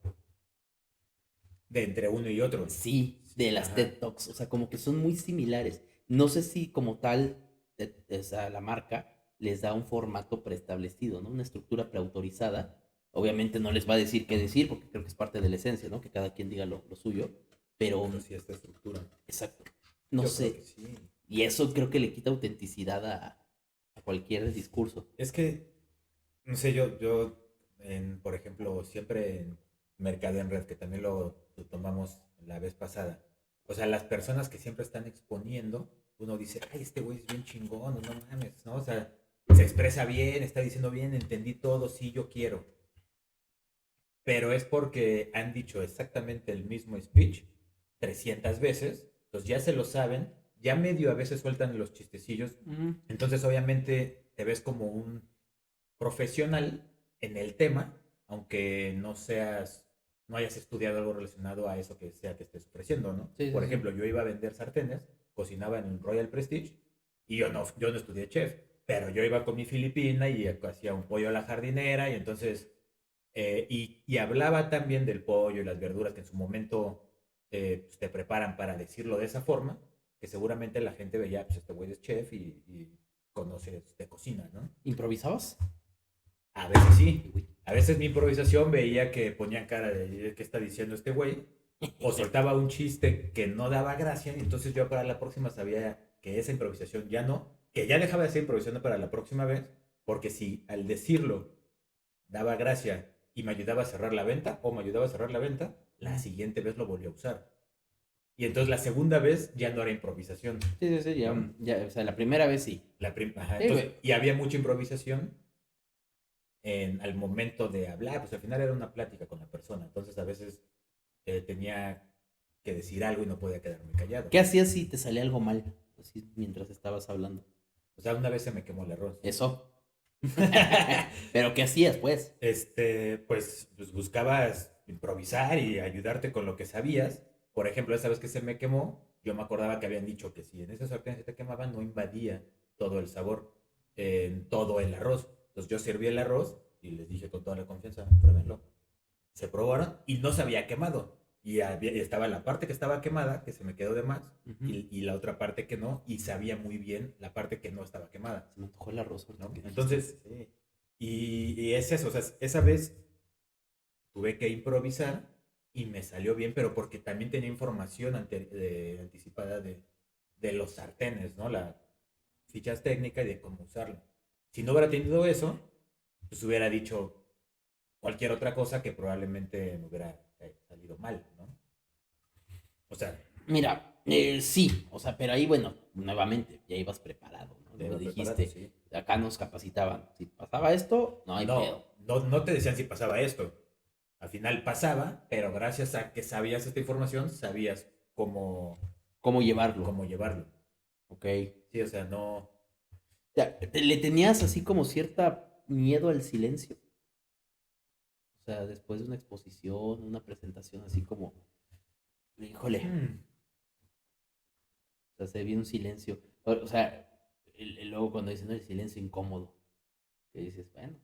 De entre uno y otro. Sí, de las Ajá. TED Talks, o sea, como que son muy similares. No sé si como tal, o sea, la marca les da un formato preestablecido, ¿no? Una estructura preautorizada. Obviamente no les va a decir qué decir, porque creo que es parte de la esencia, ¿no? Que cada quien diga lo suyo, pero, Pero sí, esta estructura. exacto, no Yo creo sé. que sí. Y eso creo que le quita autenticidad a cualquier discurso. Es que, no sé, por ejemplo, siempre en Mercado en Red, que también lo tomamos la vez pasada. O sea, las personas que siempre están exponiendo, uno dice, ay, este güey es bien chingón, no mames, ¿no? O sea, se expresa bien, está diciendo bien, entendí todo, sí, yo quiero. Pero es porque han dicho exactamente el mismo speech 300 veces, entonces ya se lo saben, ya medio a veces sueltan los chistecillos, Ujú. entonces obviamente te ves como un profesional en el tema, aunque no hayas estudiado algo relacionado a eso que sea que estés ofreciendo, ¿no? Sí, Por sí, sí. ejemplo, yo iba a vender sartenes, cocinaba en un Royal Prestige y yo no estudié chef, pero yo iba con mi filipina y hacía un pollo a la jardinera y entonces y hablaba también del pollo y las verduras que en su momento pues, te preparan para decirlo de esa forma, que seguramente la gente veía, pues este güey es chef y conoce de cocina, ¿no? ¿Improvisabas? A veces Ay, sí. güey. A veces mi improvisación veía que ponían cara de qué está diciendo este güey, o soltaba un chiste que no daba gracia, y entonces yo para la próxima sabía que esa improvisación ya no, que ya dejaba de ser improvisando para la próxima vez, porque si al decirlo daba gracia y me ayudaba a cerrar la venta, o me ayudaba a cerrar la venta, la siguiente vez lo volví a usar. Y entonces la segunda vez ya no era improvisación, Sí, sí, sí, ¿no? o sea, la primera vez sí. Ajá, Sí, entonces, güey. y había mucha improvisación al momento de hablar, pues al final era una plática con la persona, entonces a veces tenía que decir algo y no podía quedarme callado. ¿Qué hacías si te salía algo mal? Así mientras estabas hablando. O sea, una vez se me quemó el arroz. Eso. Pero ¿qué hacías, pues? Pues buscabas improvisar y ayudarte con lo que sabías. Por ejemplo, esa vez que se me quemó, yo me acordaba que habían dicho que si en esa sartén se te quemaba, no invadía todo el sabor en todo el arroz. Entonces yo serví el arroz y les dije con toda la confianza, pruébenlo. Se probaron y no se había quemado. Estaba la parte que estaba quemada, que se me quedó de más, Ujú. y la otra parte que no, y sabía muy bien la parte que no estaba quemada, Se me antojó el arroz ahorita ¿no? que dijiste. Entonces, sí. Y es eso, o sea, esa vez tuve que improvisar y me salió bien, pero porque también tenía información anticipada de los sartenes, ¿no? Las fichas técnicas y de cómo usarlo. Si no hubiera tenido eso, pues hubiera dicho cualquier otra cosa que probablemente me hubiera salido mal, ¿no? O sea, Mira, sí, o sea, pero ahí, bueno, nuevamente, ya ibas preparado, ¿no? te Lo iba preparado, dijiste, sí. acá nos capacitaban. Si pasaba esto, no hay pedo. No te decían si pasaba esto. Al final pasaba, pero gracias a que sabías esta información, sabías cómo, ¿Cómo llevarlo? cómo llevarlo. Ok. Sí, o sea, no. Ya, ¿le tenías así como cierta miedo al silencio? O sea, después de una exposición, una presentación así como, híjole, Hmm, o sea, se viene un silencio. O sea, luego cuando dicen el silencio incómodo, que dices, bueno,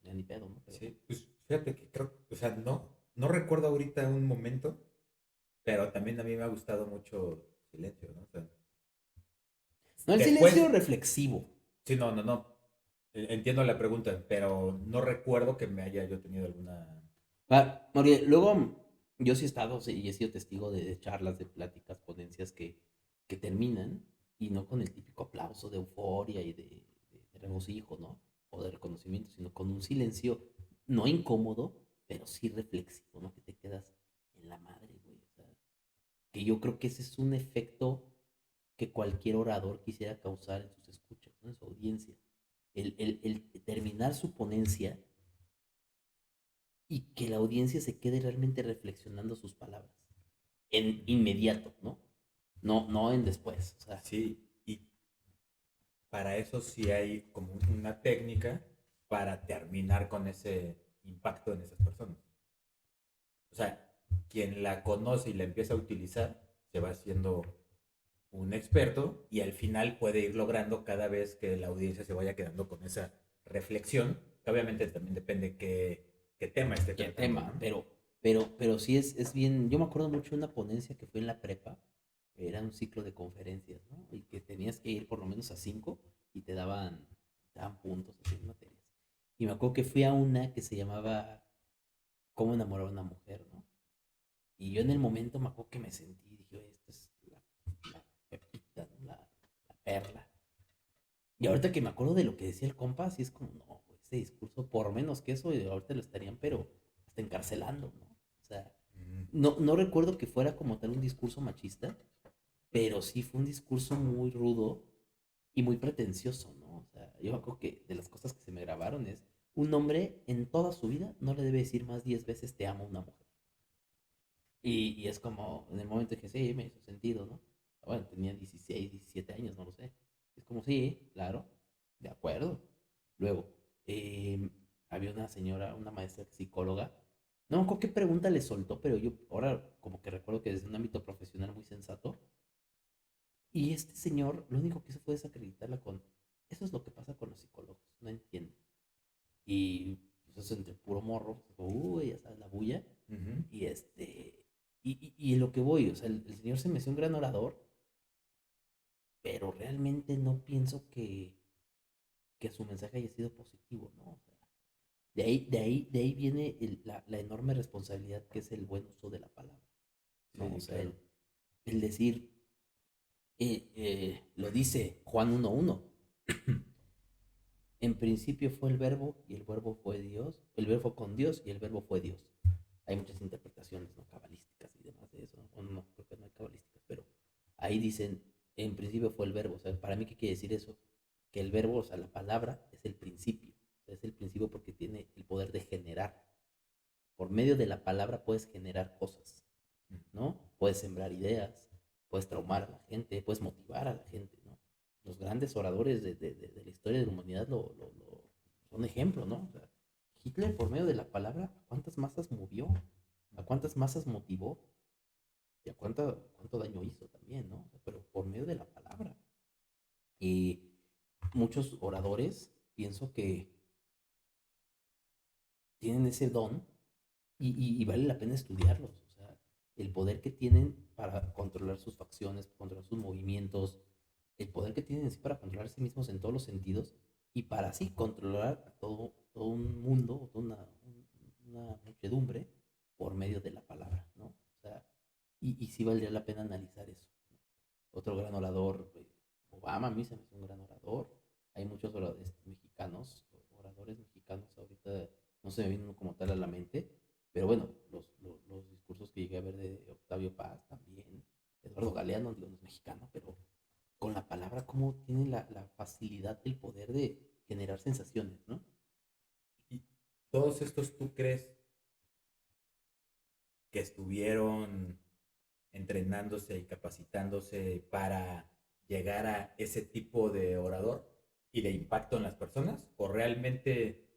ya ni pedo, ¿no? Pero, sí, pues fíjate que creo, o sea, no recuerdo ahorita un momento, pero también a mí me ha gustado mucho Silencio, ¿no? O sea, no, el silencio después, reflexivo. sí, no. Entiendo la pregunta, pero no recuerdo que me haya yo tenido alguna. Ah, porque luego yo sí he estado sí, y he sido testigo de charlas, de pláticas, ponencias que terminan y no con el típico aplauso de euforia y de regocijo, ¿no? O de reconocimiento, sino con un silencio no incómodo, pero sí reflexivo, ¿no? Que te quedas en la madre, güey. O sea, que yo creo que ese es un efecto que cualquier orador quisiera causar en sus escuchas, ¿no? En su audiencia. el terminar su ponencia y que la audiencia se quede realmente reflexionando sus palabras en inmediato, ¿no? No en después. O sea, Sí, y para eso sí hay como una técnica para terminar con ese impacto en esas personas. O sea, quien la conoce y la empieza a utilizar se va haciendo un experto y al final puede ir logrando cada vez que la audiencia se vaya quedando con esa reflexión, que obviamente también depende qué tema esté qué tratando, tema, ¿no? pero sí es bien. Yo me acuerdo mucho de una ponencia que fue en la prepa, era un ciclo de conferencias, ¿no? Y que tenías que ir por lo menos a 5 y te daban puntos así en materias. Y me acuerdo que fui a una que se llamaba ¿Cómo enamorar a una mujer?, ¿no? Y yo en el momento me acuerdo que me sentí, dije, "Oye, esta es la pepita, ¿no? La perla". Y ahorita que me acuerdo de lo que decía el compa, sí es como, no, güey, ese discurso, por menos que eso, ahorita lo estarían, pero hasta encarcelando, ¿no? O sea, Mm. no recuerdo que fuera como tal un discurso machista, pero sí fue un discurso muy rudo y muy pretencioso, ¿no? O sea, yo me acuerdo que de las cosas que se me grabaron es, un hombre en toda su vida no le debe decir más 10 veces te amo a una mujer. Y es como, en el momento dije, sí, me hizo sentido, ¿no? Bueno, tenía 16 17 años, no lo sé. Es como, sí, claro, de acuerdo. Luego, eh, había una señora, una maestra psicóloga, no me acuerdo qué pregunta le soltó, pero yo ahora como que recuerdo que desde un ámbito profesional muy sensato, y este señor lo único que hizo fue desacreditarla con, eso es lo que pasa con los psicólogos, no entienden. Y pues eso entre puro morro, uy, ya sabes, la bulla. Ujú. Y y en lo que voy, o sea, el señor se me hace un gran orador, pero realmente no pienso que su mensaje haya sido positivo, ¿no? O sea, de ahí viene la enorme responsabilidad que es el buen uso de la palabra, ¿no? O Sí, sea, claro. el decir, lo dice Juan 1:1. En principio fue el verbo y el verbo fue Dios, el verbo fue con Dios y el verbo fue Dios. Hay muchas interpretaciones, ¿no? Cabalísticas y demás de eso, o no, creo que no hay cabalísticas, pero ahí dicen, en principio fue el verbo. O sea, para mí, ¿qué quiere decir eso? Que el verbo, o sea, la palabra es el principio. O sea, es el principio porque tiene el poder de generar. Por medio de la palabra puedes generar cosas, ¿no? Puedes sembrar ideas, puedes traumar a la gente, puedes motivar a la gente, ¿no? Los grandes oradores de la historia de la humanidad son ejemplo, ¿no? O sea, Hitler por medio de la palabra, ¿a cuántas masas movió? ¿A cuántas masas motivó? ¿Y a cuánto daño hizo también, ¿no? O sea, pero por medio de la palabra. Y muchos oradores pienso que tienen ese don y vale la pena estudiarlos. O sea, el poder que tienen para controlar sus facciones, controlar sus movimientos, el poder que tienen así para controlar a sí mismos en todos los sentidos y para así controlar a todo un mundo, toda una muchedumbre por medio de la palabra, ¿no? O sea, y sí valdría la pena analizar eso. Otro gran orador, Obama a mí se me hace un gran orador. Hay muchos oradores mexicanos ahorita, no se me vienen como tal a la mente, pero bueno, los discursos que llegué a ver de Octavio Paz también, Eduardo Galeano, digo, no es mexicano, pero con la palabra, cómo tiene la facilidad, el poder de generar sensaciones, ¿no? ¿Y todos estos tú crees que estuvieron entrenándose y capacitándose para llegar a ese tipo de orador y de impacto en las personas? ¿O realmente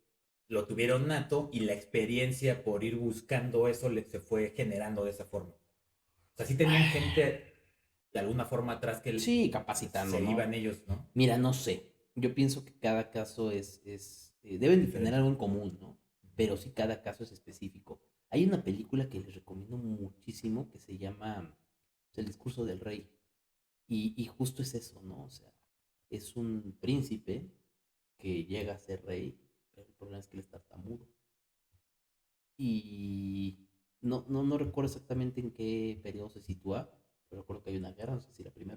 lo tuvieron nato y la experiencia por ir buscando eso se fue generando de esa forma? O sea, sí tenían gente de alguna forma atrás que Sí, capacitando, se iban ¿no? ellos, ¿no? Mira, no sé. Yo pienso que cada caso deben de tener Diferente. algo en común, ¿no? Pero sí cada caso es específico. Hay una película que les recomiendo muchísimo que se llama El discurso del rey. Y justo es eso, ¿no? O sea, es un príncipe que llega a ser rey, pero el problema es que él es tartamudo. Y no recuerdo exactamente en qué periodo se sitúa, pero recuerdo que hay una guerra, no sé si la Segunda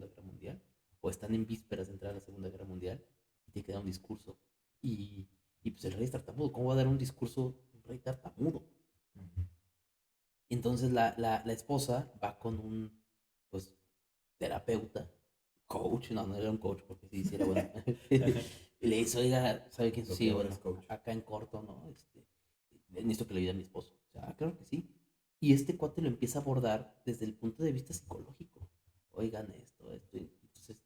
Guerra Mundial, o están en vísperas de entrar a la Segunda Guerra Mundial, y tiene que dar un discurso. Y pues el rey es tartamudo, ¿cómo va a dar un discurso un rey tartamudo? Ujú. Entonces la esposa va con un pues terapeuta, coach, no era un coach, porque sí era bueno. Y le dice, oiga, ¿sabe quién soy? Lo Sí, que ahora bueno, es coach. acá en corto, ¿no? Necesito que le ayude a mi esposo. O sea, claro que sí. Y este cuate lo empieza a abordar desde el punto de vista psicológico. Oigan esto. Y entonces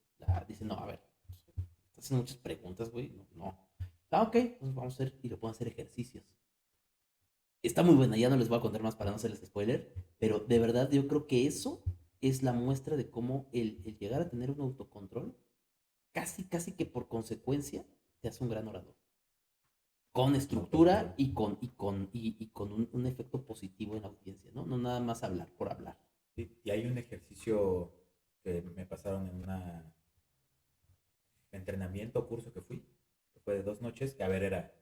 dice, no, a ver, estás haciendo muchas preguntas, güey. No, no. Ok, entonces vamos a hacer, y le puedo hacer ejercicios. Está muy buena, ya no les voy a contar más para no hacerles spoiler, pero de verdad yo creo que eso es la muestra de cómo el llegar a tener un autocontrol, casi que por consecuencia, te hace un gran orador. Con estructura Autocontrol. y con un efecto positivo en la audiencia, ¿no? No nada más hablar por hablar. Sí, y hay un ejercicio que me pasaron en un entrenamiento o curso que fui, que fue de 2 noches, que a ver, era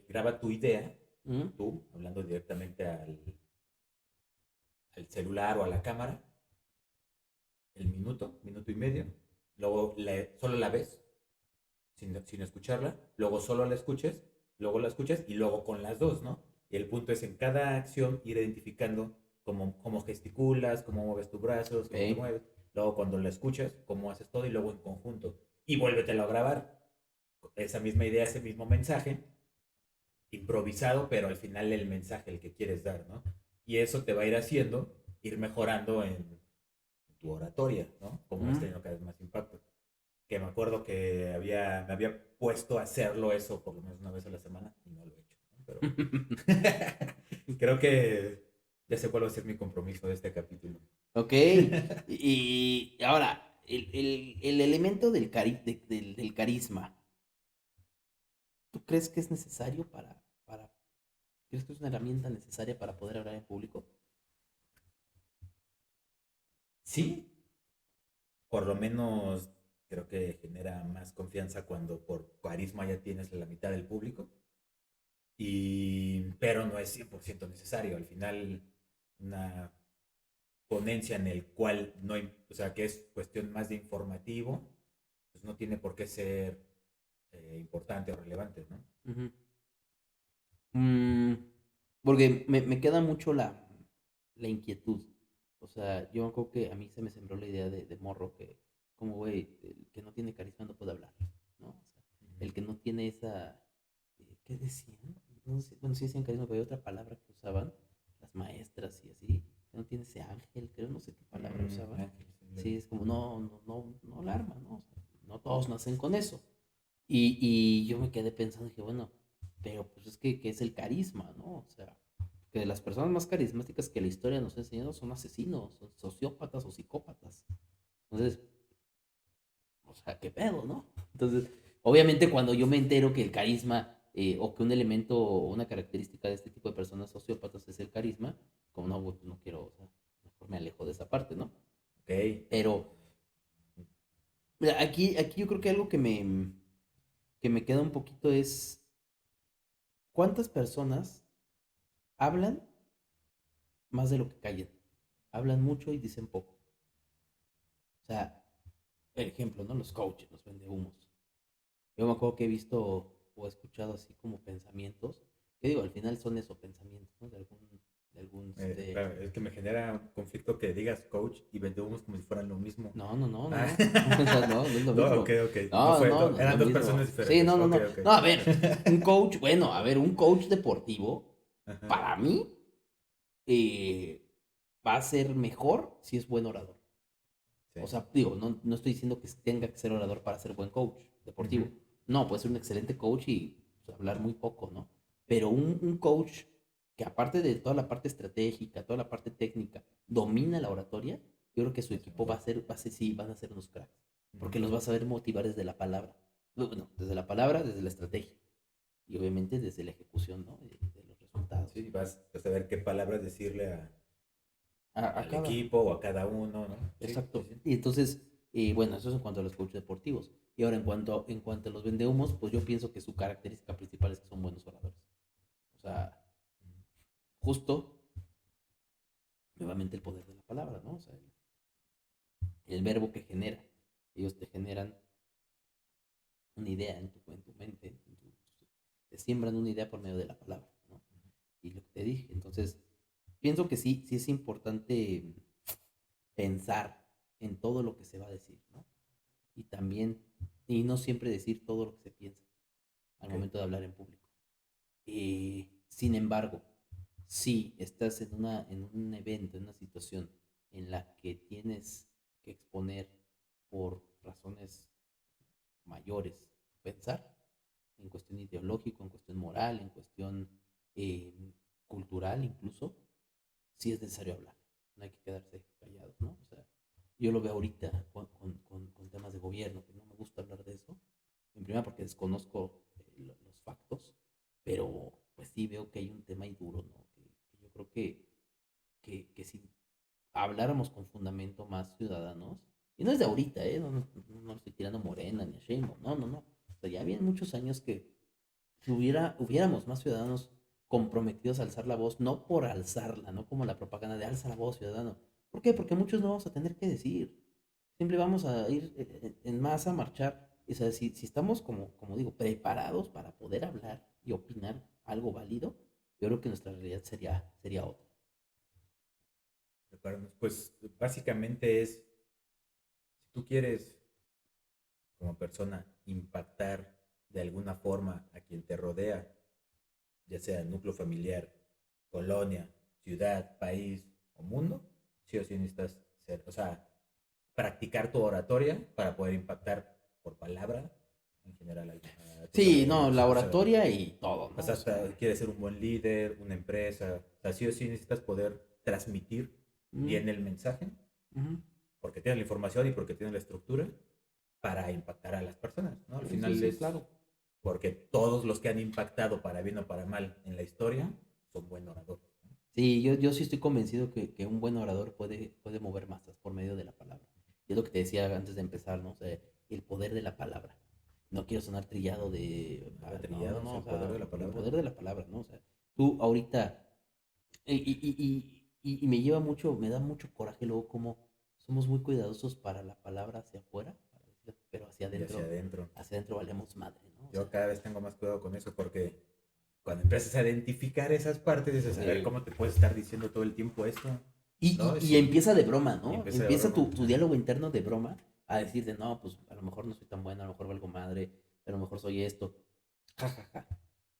graba tu idea, ¿Mm? tú, hablando directamente al celular o a la cámara, el minuto y medio, luego solo la ves, sin escucharla, luego solo la escuches, luego la escuchas y luego con las dos, ¿no? Y el punto es en cada acción ir identificando cómo gesticulas, cómo mueves tus brazos, cómo te Ok. mueves. Luego cuando la escuchas, cómo haces todo y luego en conjunto. Y vuélvetelo a grabar. Esa misma idea, ese mismo mensaje, improvisado, pero al final el mensaje, el que quieres dar, ¿no? Y eso te va a ir haciendo, ir mejorando en tu oratoria, ¿no? Como vas ¿Mm? teniendo cada vez más impacto. Que me acuerdo que me había puesto a hacerlo eso por lo menos una vez a la semana y no lo he hecho, ¿no? Pero creo que ya sé cuál va a ser mi compromiso de este capítulo. Ok. Y ahora, el elemento del carisma, ¿tú crees que es necesario crees que es una herramienta necesaria para poder hablar en público? Sí, por lo menos creo que genera más confianza cuando por carisma ya tienes la mitad del público. Pero no es 100% necesario. Al final, una ponencia en el cual no, o sea, que es cuestión más de informativo, pues no tiene por qué ser importante o relevante, ¿no? Ujú. Mm, Porque me queda mucho la inquietud. O sea, yo creo que a mí se me sembró la idea de morro que, como güey, el que no tiene carisma no puede hablar, ¿no? O sea, el que no tiene esa. ¿Qué decían? No sé, bueno, sí decían carisma, pero hay otra palabra que usaban las maestras y así. Que no tiene ese ángel, creo, no sé qué palabra usaban. Ángel, Sí, es como, no la arma, ¿no? O sea, no todos nacen con eso. Y yo me quedé pensando, dije, bueno, pero pues es que es el carisma, ¿no? O sea, que las personas más carismáticas que la historia nos ha enseñado son asesinos, son sociópatas o psicópatas. Entonces, o sea, ¿qué pedo, no? Entonces, obviamente cuando yo me entero que el carisma o que un elemento o una característica de este tipo de personas sociópatas es el carisma, como no, güey, pues no quiero, o sea, mejor me alejo de esa parte, ¿no? Ok. Pero mira, aquí yo creo que algo que me queda un poquito es, ¿cuántas personas hablan más de lo que callan? Hablan mucho y dicen poco. O sea, por ejemplo, ¿no? Los coaches, los vendehumos. Yo me acuerdo que he visto o he escuchado así como pensamientos, que digo, al final son eso, pensamientos, ¿no? De algún. Claro, es que me genera un conflicto que digas coach y vendemos como si fueran lo mismo. No, no, no, no, Ah. no. O sea, no, no es lo No, ok, mismo. ok. No No, fue, no, no es lo eran dos personas mismo. Sí, diferentes. no, no, Ok, no. ok. No, a ver, un coach deportivo, Ajá. para mí, eh, va a ser mejor si es buen orador. Sí. O sea, digo, no estoy diciendo que tenga que ser orador para ser buen coach deportivo. Ujú. No, puede ser un excelente coach y pues, hablar muy poco, ¿no? Pero un coach que aparte de toda la parte estratégica, toda la parte técnica, domina la oratoria, yo creo que su Es equipo va mejor. a ser, sí, van a ser unos cracks. Ujú. Porque los va a saber motivar desde la palabra. Bueno, desde la palabra, desde la estrategia. Y obviamente desde la ejecución, ¿no? De los resultados. Sí, vas a ver qué palabras decirle A al cada, equipo o a cada uno, ¿no? Sí, sí, Exacto. sí. Y entonces, bueno, eso es en cuanto a los coaches deportivos. Y ahora en cuanto a los vendehumos, pues yo pienso que su característica principal es que son buenos oradores. O sea, justo, nuevamente el poder de la palabra, ¿no? O sea, el verbo que genera. Ellos te generan una idea en tu mente, te siembran una idea por medio de la palabra, ¿no? Y lo que te dije. Entonces, pienso que sí es importante pensar en todo lo que se va a decir, ¿no? y también, y no siempre decir todo lo que se piensa al Ok. momento de hablar en público. Sin embargo, si estás en un evento, en una situación en la que tienes que exponer por razones mayores, pensar en cuestión ideológica, en cuestión moral, en cuestión eh, cultural incluso, sí es necesario hablar. No hay que quedarse callados, ¿no? O sea, yo lo veo ahorita con temas de gobierno, que no me gusta hablar de eso. En primera porque desconozco los factos, pero pues sí veo que hay un tema ahí duro, ¿no? Que yo creo que si habláramos con fundamento más ciudadanos, y no es de ahorita, ¿eh? No estoy tirando a Morena ni a Sheinbaum, no, no, no. O sea, ya habían muchos años que si hubiéramos más ciudadanos comprometidos a alzar la voz, no por alzarla, no como la propaganda de alza la voz, ciudadano. ¿Por qué? Porque muchos no vamos a tener que decir. Siempre vamos a ir en masa a marchar. O sea, si estamos, como digo, preparados para poder hablar y opinar algo válido, yo creo que nuestra realidad sería otra. Prepararnos. Pues básicamente es, si tú quieres como persona impactar de alguna forma a quien te rodea, ya sea núcleo familiar, colonia, ciudad, país o mundo, sí o sí necesitas ser, o sea, practicar tu oratoria para poder impactar por palabra en general a tus Sí, no, alrededores. la O sea, oratoria y todo, ¿no? O hasta sea, quieres ser un buen líder, una empresa, o sea, sí o sí necesitas poder transmitir mm, bien el mensaje ujú. porque tienes la información y porque tienes la estructura para impactar a las personas, ¿no? Al Sí, sí, final sí, es claro. porque todos los que han impactado para bien o para mal en la historia son buenos oradores. ¿No? Sí, yo sí estoy convencido que un buen orador puede mover masas por medio de la palabra. Y es lo que te decía antes de empezar, ¿no? O sea, el poder de la palabra. No quiero sonar trillado Nada no, no, trillado, o no, sea, o el poder sea, de la el palabra. poder de la palabra, ¿no? O sea, tú ahorita, y me lleva mucho, me da mucho coraje luego como somos muy cuidadosos para la palabra hacia afuera, pero Y hacia adentro. hacia adentro valemos madre, ¿no? O Yo sea, cada vez tengo más cuidado con eso porque cuando empiezas a identificar esas partes, dices, a ver, eh, ¿cómo te puedes estar diciendo todo el tiempo esto? ¿No? y Sí, empieza de broma, y ¿no? empieza de Empieza broma. tu Ajá. diálogo interno de broma a decirte, no, pues a lo mejor no soy tan bueno, a lo mejor valgo madre, a lo mejor soy esto, ja, ja, ja.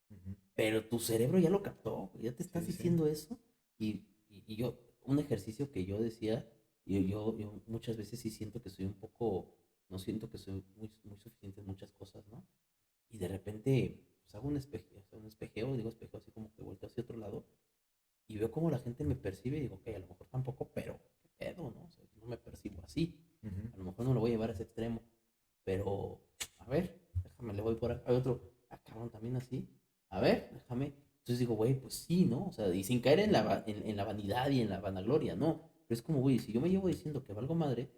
Ujú. Pero tu cerebro ya lo captó, ya te Sí, estás sí, sí. diciendo eso. Y yo, un ejercicio que yo decía, yo muchas veces sí siento que soy un poco, no siento que soy muy suficiente en muchas cosas, ¿no? Y de repente, pues hago un espejeo, digo espejeo así como que vuelto hacia otro lado y veo cómo la gente me percibe y digo, ok, a lo mejor tampoco, pero qué pedo, ¿no? O sea, no me percibo así. Ujú. A lo mejor no lo voy a llevar a ese extremo, pero a ver, déjame, le voy por ahí. Hay otro, acaban también así. A ver, déjame. Entonces digo, güey, pues sí, ¿no? O sea, y sin caer en la vanidad y en la vanagloria, no. Pero es como, güey, si yo me llevo diciendo que valgo madre,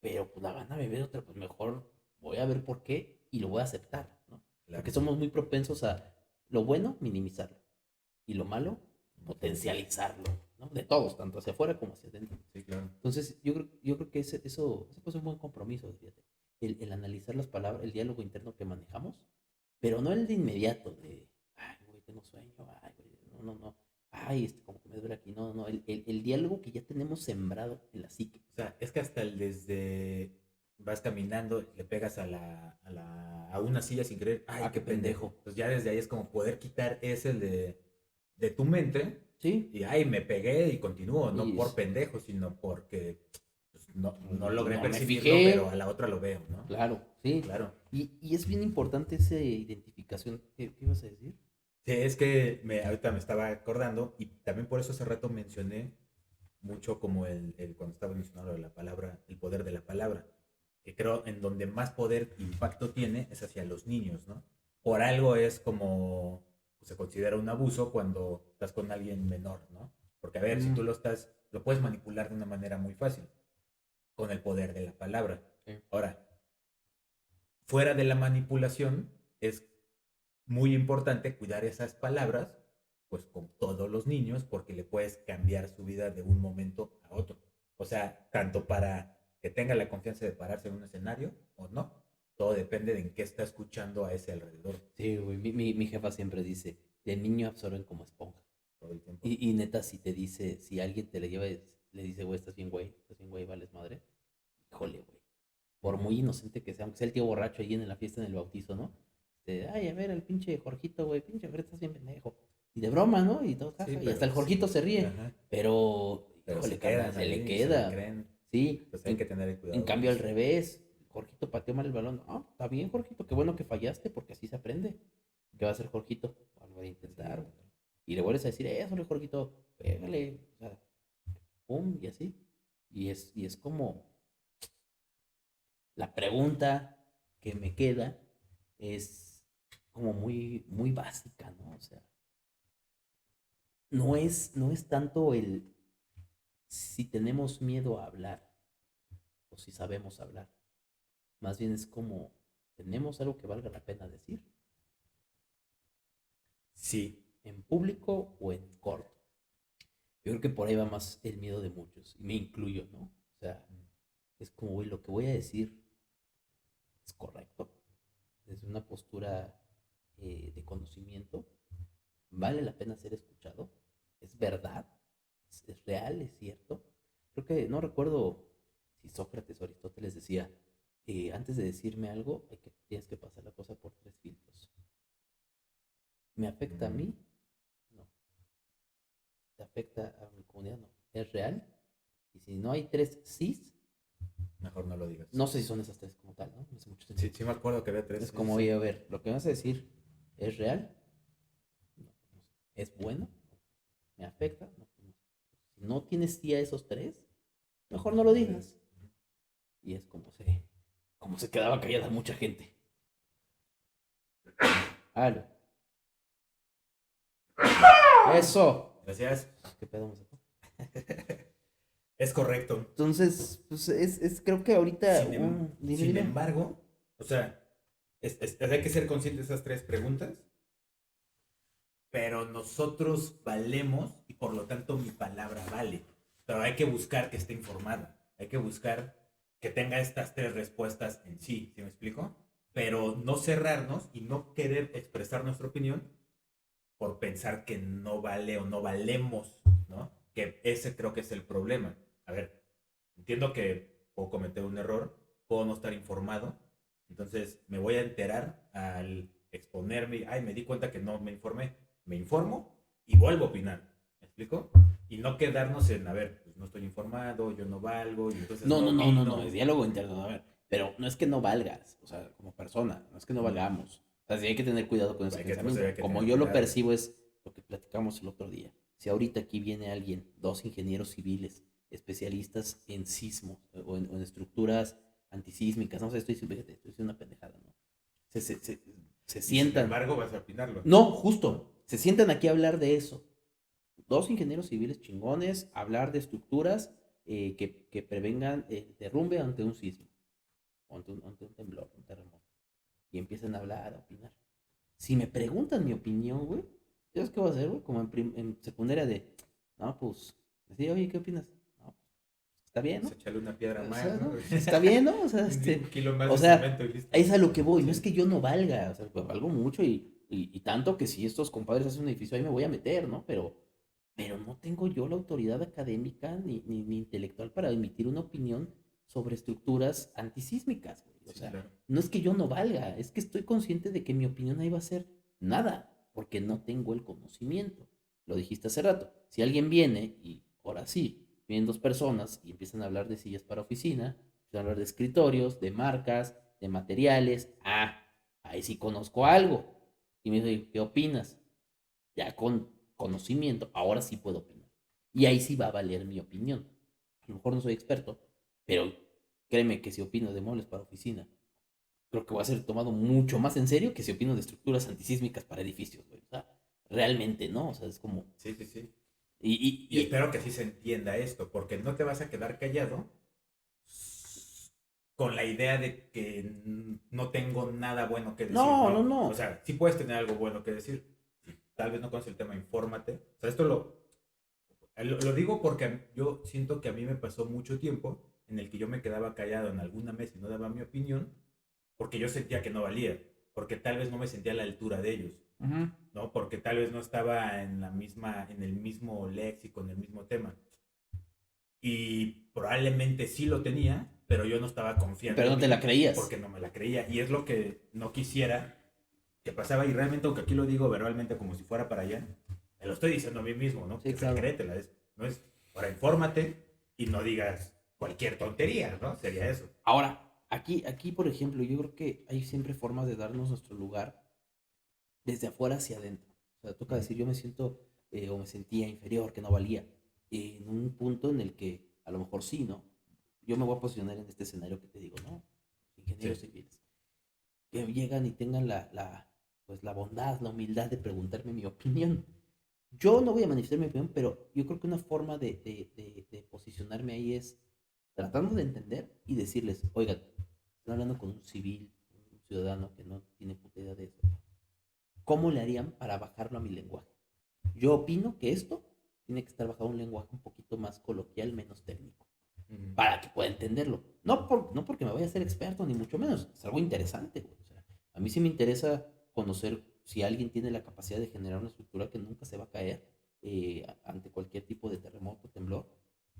pero pues la van a beber otra, pues mejor voy a ver por qué y lo voy a aceptar, ¿no? Porque Claro. somos muy propensos a lo bueno, minimizarlo y lo malo, Incrementar. potencializarlo, ¿no? De todos, tanto hacia afuera como hacia adentro. Sí, claro. Entonces, yo creo que eso puede ser un buen compromiso, fíjate. El analizar las palabras, el diálogo interno que manejamos, pero no el de inmediato, de, ay, güey, tengo sueño, ay, güey, no, no, no, ay, como que me duele aquí, no, no, el diálogo que ya tenemos sembrado en la psique. O sea, es que hasta el desde vas caminando, le pegas a una silla sin querer, ay, Ah, qué qué pendejo. pendejo. Entonces ya desde ahí es como poder quitar ese de tu mente ¿Sí? y, ay, me pegué y continúo, no Y por pendejo, sino porque pues, no logré no me percibirlo, pero a fijé, la otra lo veo, ¿no? claro, sí. Claro. Y es bien importante esa identificación. ¿Qué ibas a decir? Sí, es que ahorita me estaba acordando y también por eso hace rato mencioné mucho como cuando estaba mencionando la palabra, el poder de la palabra, que creo en donde más poder, impacto tiene es hacia los niños, ¿no? Por algo es como se considera un abuso cuando estás con alguien menor, ¿no? Porque a ver, si Mm, tú lo puedes manipular de una manera muy fácil, con el poder de la palabra. sí. Ahora, fuera de la manipulación, es muy importante cuidar esas palabras, pues con todos los niños, porque le puedes cambiar su vida de un momento a otro. O sea, tanto para que tenga la confianza de pararse en un escenario o no. Todo depende de en qué está escuchando a ese alrededor Sí, güey, mi jefa siempre dice, el niño absorben como esponja. todo el tiempo. Y neta, si te dice, si alguien te le lleva, le dice, güey, estás bien, vales madre, híjole, güey. por muy inocente que sea, aunque sea el tío borracho ahí en la fiesta, en el bautizo, ¿no? Ay, a ver, el pinche Jorgito, güey, pinche Fred, estás bien pendejo. Y de broma, ¿no? Y todo, Sí, jaja, y hasta pero el pues Jorgito sí. se ríe. Ajá. Pero, Pero híjole, se carnal, quedan se le ahí, se la queda. creen. Sí, Entonces hay que tener en cuidado con cambio al eso. revés, Jorgito pateó mal el balón. No, está bien, Jorgito, qué bueno que fallaste, porque así se aprende. ¿Qué va a hacer Jorgito? Vuelve a intentar, güey. Sí. Y le vuelves a decir, eso, Jorgito, pégale, o sea, pum, y así. Y es como la pregunta que me queda es como muy, muy básica, ¿no? O sea, no es tanto el si tenemos miedo a hablar o si sabemos hablar. Más bien es como, ¿tenemos algo que valga la pena decir? Sí. ¿En público o en corto? Yo creo que por ahí va más el miedo de muchos, y me incluyo, ¿no? O sea, es como, güey, lo que voy a decir es correcto, desde una postura de conocimiento, vale la pena ser escuchado, es verdad, es real, es cierto. Creo que no recuerdo si Sócrates o Aristóteles decía, antes de decirme algo, tienes que pasar la cosa por 3 filtros. ¿Me afecta a Mm, mí? No. ¿Te afecta a mi comunidad? No. ¿Es real? Y si no hay 3 sís, Mejor no lo digas. no sé si son esas 3 como tal, ¿no? No hace mucho Sí, sentido. sí me acuerdo que había tres. Es Sí, sí, como, sí. oye, a ver, lo que me vas a decir, ¿es real? No, no sé. ¿Es bueno? ¿Me afecta? No, pues no. Si no tienes sí a esos 3, mejor no lo No lo digas. digas. Y es como se quedaba callada mucha gente. Aló. Eso. Gracias. ¿Qué pedo me sacó? Es correcto. Entonces, pues creo que ahorita dime, Sin dime. embargo, o sea, hay que ser conscientes de esas tres preguntas, pero nosotros valemos y por lo tanto mi palabra vale. Pero hay que buscar que esté informada. Hay que buscar que tenga estas tres respuestas en sí. ¿Sí me explico? Pero no cerrarnos y no querer expresar nuestra opinión por pensar que no vale o no valemos, ¿no? Que ese creo que es el problema. A ver, entiendo que puedo cometer un error, puedo no estar informado, entonces me voy a enterar al exponerme, ay, me di cuenta que no me informé, me informo y vuelvo a opinar, ¿me explico? Y no quedarnos en, a ver, pues no estoy informado, yo no valgo, y entonces No, no no, no, no, no, es opino. diálogo interno, a ver. Pero no es que no valgas, o sea, como persona, no es que no Mm, valgamos. O sea, sí hay que tener cuidado con ese pues hay pensamiento. que Como tener yo lo cuidado. percibo es lo que platicamos el otro día. Si ahorita aquí viene alguien, 2 ingenieros civiles, especialistas en sismos o en estructuras antisísmicas, no sé, fíjate, estoy diciendo una pendejada, ¿no? Se Y sin sientan. embargo vas a opinarlo, No, ¿no? justo, se sientan aquí a hablar de eso. 2 ingenieros civiles chingones, hablar de estructuras que prevengan el derrumbe ante un sismo, o ante un temblor, un terremoto. Y empiezan a hablar, a opinar. Si me preguntan mi opinión, güey, ¿sabes qué voy a hacer, güey? Como en secundaria de, no, pues, decía, oye, ¿qué opinas? No, pues, está bien, Pues ¿no? échale una piedra O más, sea, ¿no? no, pues, está bien, ¿no? O sea, Un kilo más o de sea, cemento y listo. es a lo que voy, no es Sí, que yo no valga, o sea, pues, valgo mucho y tanto que si estos compadres hacen un edificio ahí me voy a meter, ¿no? Pero no tengo yo la autoridad académica ni intelectual para emitir una opinión sobre estructuras antisísmicas, güey. O sí, sea, claro. no es que yo no valga, es que estoy consciente de que mi opinión ahí va a ser nada, porque no tengo el conocimiento. Lo dijiste hace rato. Si alguien viene y ahora sí, vienen 2 personas y empiezan a hablar de sillas para oficina, empiezan a hablar de escritorios, de marcas, de materiales, ahí sí conozco algo. Y me dice, ¿qué opinas? Ya con conocimiento, ahora sí puedo opinar. Y ahí sí va a valer mi opinión. A lo mejor no soy experto, pero créeme que si opino de muebles para oficina, creo que va a ser tomado mucho más en serio que si opino de estructuras antisísmicas para edificios, güey. O sea, realmente, ¿no? O sea, es como... Sí, sí, sí. Y, y, Y y... espero que así se entienda esto, porque no te vas a quedar callado con la idea de que no tengo nada bueno que decir, No, no, ¿no? O no. sea, sí puedes tener algo bueno que decir. Si tal vez no conoces el tema, infórmate. O sea, esto lo digo porque yo siento que a mí me pasó mucho tiempo en el que yo me quedaba callado en alguna mesa y no daba mi opinión porque yo sentía que no valía, porque tal vez no me sentía a la altura de ellos, Uh-huh. ¿no? Porque tal vez no estaba en el mismo léxico, en el mismo tema. Y probablemente sí lo tenía, pero yo no estaba confiando Pero en no te mí la creías. porque no me la creía. Y es lo que no quisiera que pasaba. Y realmente, aunque aquí lo digo verbalmente como si fuera para allá, me lo estoy diciendo a mí mismo, ¿no? Sí, Que se claro. créetela. No es para infórmate y no digas cualquier tontería, ¿no? Sería eso. Ahora, aquí, por ejemplo, yo creo que hay siempre formas de darnos nuestro lugar desde afuera hacia adentro. O sea, toca Ujú. decir, yo me siento o me sentía inferior, que no valía, en un punto en el que a lo mejor sí, ¿no? Yo me voy a posicionar en este escenario que te digo, ¿no? Ingenieros Sí. civiles, que llegan y tengan pues la bondad, la humildad de preguntarme mi opinión. Yo no voy a manifestar mi opinión, pero yo creo que una forma de posicionarme ahí es tratando de entender y decirles, oigan, estoy hablando con un civil, un ciudadano que no tiene puta idea de eso. ¿Cómo le harían para bajarlo a mi lenguaje? Yo opino que esto tiene que estar bajado a un lenguaje un poquito más coloquial, menos técnico, Ujú. para que pueda entenderlo. No porque me vaya a ser experto, ni mucho menos. Es algo interesante, güey. O sea, a mí sí me interesa conocer si alguien tiene la capacidad de generar una estructura que nunca se va a caer ante cualquier tipo de terremoto, temblor.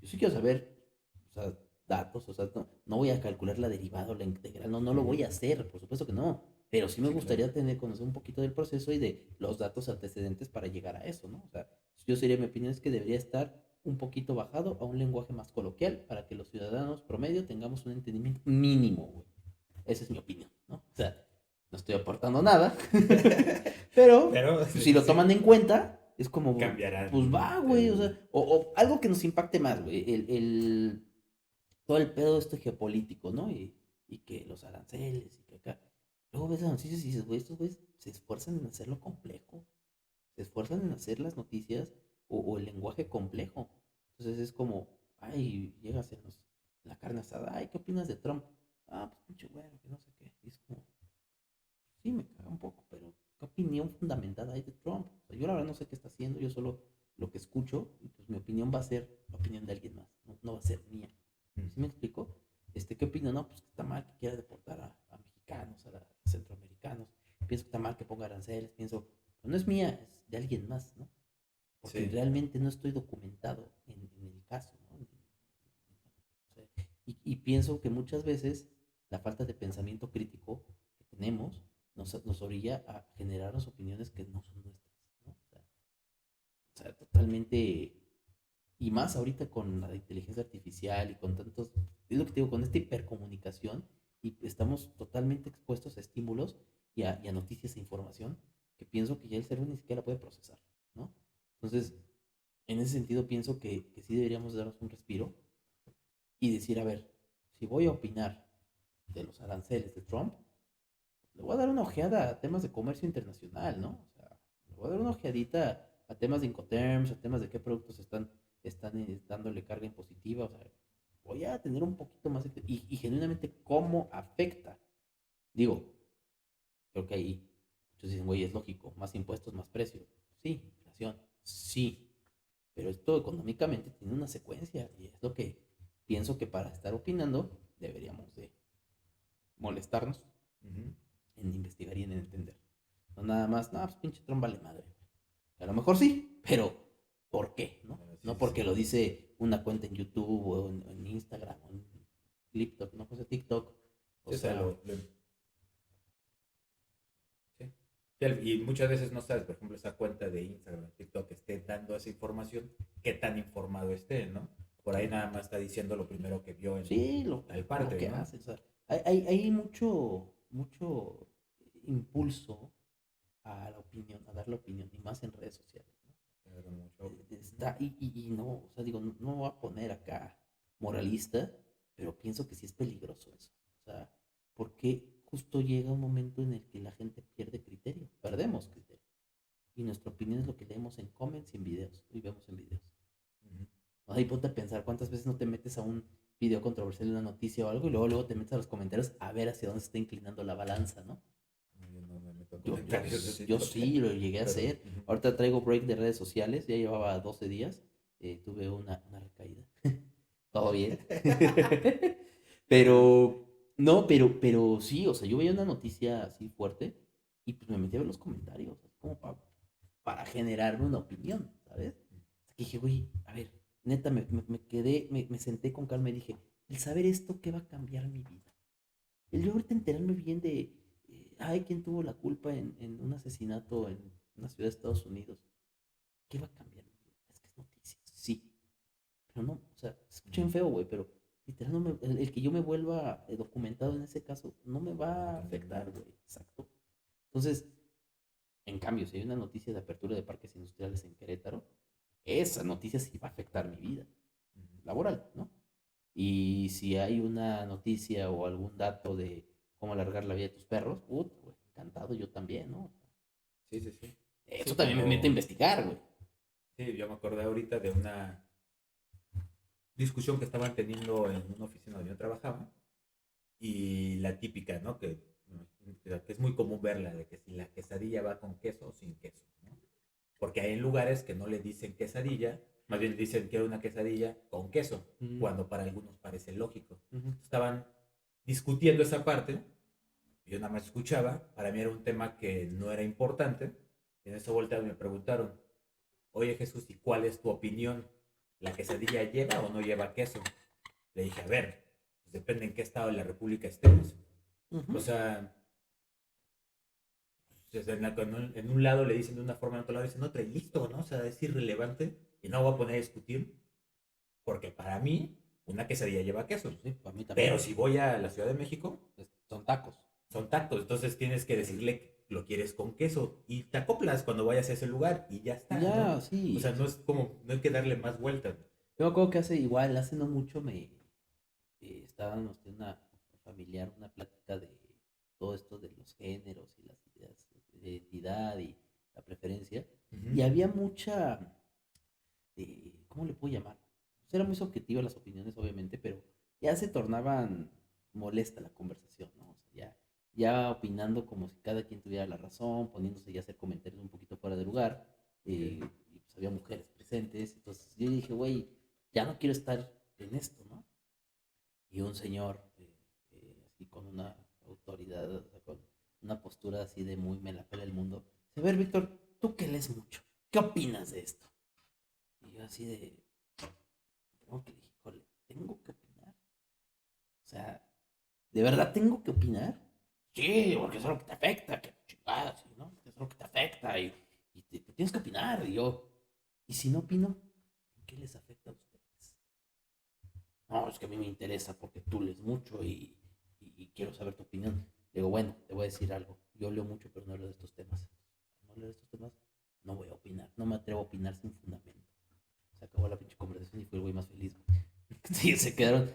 Yo sí quiero saber, o sea, datos, o sea, no voy a calcular la derivada o la integral, no lo voy a hacer, por supuesto que no, pero sí me Sí, claro. gustaría conocer un poquito del proceso y de los datos antecedentes para llegar a eso, ¿no? O sea, yo sería, mi opinión es que debería estar un poquito bajado a un lenguaje más coloquial para que los ciudadanos promedio tengamos un entendimiento mínimo, güey. Esa es mi opinión, ¿no? O sea, no estoy aportando nada, pero Pero pues, si lo sí, toman en cuenta, es como, pues cambiarán va, güey, o sea, el... o algo que nos impacte más, güey, todo el pedo este geopolítico, ¿no? Y que los aranceles y que acá. Luego ves las noticias y dices, güey, estos güeyes se esfuerzan en hacerlo complejo, se esfuerzan en hacer las noticias o el lenguaje complejo. Entonces es como, ay, llegas en la carne asada, ay, ¿qué opinas de Trump? Ah, pues pinche güero, que no sé qué. Y es como, sí, me caga un poco, pero ¿qué opinión fundamentada hay de Trump? O sea, yo la verdad no sé qué está haciendo, yo solo lo que escucho, y pues mi opinión va a ser la opinión de alguien más, no va a ser mía. ¿Sí me explico? ¿Qué opina? No, pues que está mal que quiera deportar a mexicanos, a centroamericanos. Pienso que está mal que ponga aranceles, pienso, pues no es mía, es de alguien más, ¿no? Porque Sí. realmente no estoy documentado en el caso, ¿no? O sea, y pienso que muchas veces la falta de pensamiento crítico que tenemos nos orilla a generarnos opiniones que no son nuestras, ¿no? O sea, totalmente, y más ahorita con la inteligencia artificial y con tantos, es lo que te digo, con esta hipercomunicación y estamos totalmente expuestos a estímulos y a noticias e información que pienso que ya el cerebro ni siquiera puede procesar, ¿no? Entonces, en ese sentido pienso que sí deberíamos darnos un respiro y decir, a ver, si voy a opinar de los aranceles de Trump, le voy a dar una ojeada a temas de comercio internacional, ¿no? O sea, le voy a dar una ojeadita a temas de Incoterms, a temas de qué productos están dándole carga impositiva, o sea, voy a tener un poquito más y genuinamente cómo afecta. Digo, creo que ahí muchos dicen, güey, es lógico, más impuestos, más precios. Sí, inflación, sí, pero esto económicamente tiene una secuencia y es lo que pienso que para estar opinando deberíamos de molestarnos Ujú. en investigar y en entender. No nada más, no, pues pinche Trump vale madre. A lo mejor sí, pero ¿por qué? ¿No? Sí, No sí, porque sí. lo dice una cuenta en YouTube o en Instagram o en TikTok, no cosa TikTok. O Sí, o sea, sea, sí. Sí, y muchas veces no sabes, por ejemplo, esa cuenta de Instagram, TikTok, que esté dando esa información, qué tan informado esté, ¿no? Por ahí nada más está diciendo lo primero que vio en sí, tal lo parte, que ¿no? hace. O sea, hay mucho impulso a la opinión, a dar la opinión, y más en redes sociales. ¿No? Pero mucho. Está, y no, o sea, digo, no voy a poner acá moralista, pero pienso que sí es peligroso eso. O sea, porque justo llega un momento en el que la gente pierde criterio, perdemos criterio. Y nuestra opinión es lo que leemos en comments y en videos, y vemos en videos. Ujú. O sea, y ponte a pensar cuántas veces no te metes a un video controversial de una noticia o algo y luego te metes a los comentarios a ver hacia dónde se está inclinando la balanza, ¿no? Yo no me meto en Yo, yo, comentarios de yo TikTok, sí lo llegué a pero hacer. ujú. Ahorita traigo break de redes sociales, ya llevaba 12 días. Tuve una recaída. Todo bien. pero, no, pero sí, o sea, yo veía una noticia así fuerte y pues me metí a ver los comentarios, así como para generarme una opinión, ¿sabes? Hasta que dije, güey, a ver, neta, me quedé, me senté con calma y dije, el saber esto, ¿qué va a cambiar mi vida? El yo ahorita enterarme bien de, ay, ¿quién tuvo la culpa en un asesinato en una ciudad de Estados Unidos? ¿Qué va a cambiar mi vida? Es que es noticias, sí, pero no, o sea, se escucha bien feo, güey, pero literal no el que yo me vuelva documentado en ese caso no me va a afectar, güey, exacto. Entonces, en cambio, si hay una noticia de apertura de parques industriales en Querétaro, esa noticia sí va a afectar mi vida laboral, ¿no? Y si hay una noticia o algún dato de cómo alargar la vida de tus perros, puta, güey, encantado yo también, ¿no? Sí, sí, sí. Eso Sí, también me mete a como, investigar, güey. sí, yo me acordé ahorita de una discusión que estaban teniendo en una oficina donde yo trabajaba y la típica, ¿no? Que es muy común verla, de que si la quesadilla va con queso o sin queso, ¿no? Porque hay lugares que no le dicen quesadilla, más bien dicen que era una quesadilla con queso, Mm, cuando para algunos parece lógico. ujú. Estaban discutiendo esa parte, yo nada más escuchaba, para mí era un tema que no era importante, y en esa vuelta me preguntaron, oye Jesús, ¿y cuál es tu opinión? ¿La quesadilla lleva o no lleva queso? Le dije, a ver, pues depende en qué estado de la República estemos. O Ujú. sea, en un lado le dicen de una forma, en otro lado dicen otra, y listo, ¿no? O sea, es irrelevante y no voy a poner a discutir, porque para mí una quesadilla lleva queso. Sí, para mí también. Pero si voy a la Ciudad de México, Son tacos. son tacos, entonces tienes que decirle que lo quieres con queso y te acoplas cuando vayas a ese lugar y ya está, ¿no? Ya, O sí. sea, no es como, no hay que darle más vueltas. Yo me acuerdo que hace no mucho estábamos en una familiar, una plática de todo esto de los géneros y las ideas de identidad y la preferencia. Uh -huh. Y había mucha, ¿cómo le puedo llamar? Pues era muy subjetiva las opiniones, obviamente, pero ya se tornaban molesta la conversación, ¿no? O sea, ya opinando como si cada quien tuviera la razón, poniéndose ya a hacer comentarios un poquito fuera de lugar. Okay. Y pues había mujeres presentes. Entonces yo dije, güey, ya no quiero estar en esto, ¿no? Y un señor, así con una autoridad, o sea, con una postura así de muy me la pela el mundo. Dice, a ver, Víctor, tú que lees mucho, ¿qué opinas de esto? Y yo así de, tengo que, híjole, tengo que opinar. O sea, ¿de verdad tengo que opinar? Sí, porque eso es lo que te afecta, que chingadas, ¿no? Eso es lo que te afecta y te tienes que opinar. Y yo, ¿y si no opino? ¿En qué les afecta a ustedes? No, es que a mí me interesa porque tú lees mucho y quiero saber tu opinión. Le digo, bueno, te voy a decir algo. Yo leo mucho, pero no leo de estos temas. No leo de estos temas, no voy a opinar. No me atrevo a opinar sin fundamento. Se acabó la pinche conversación y fue el güey más feliz. Sí, se quedaron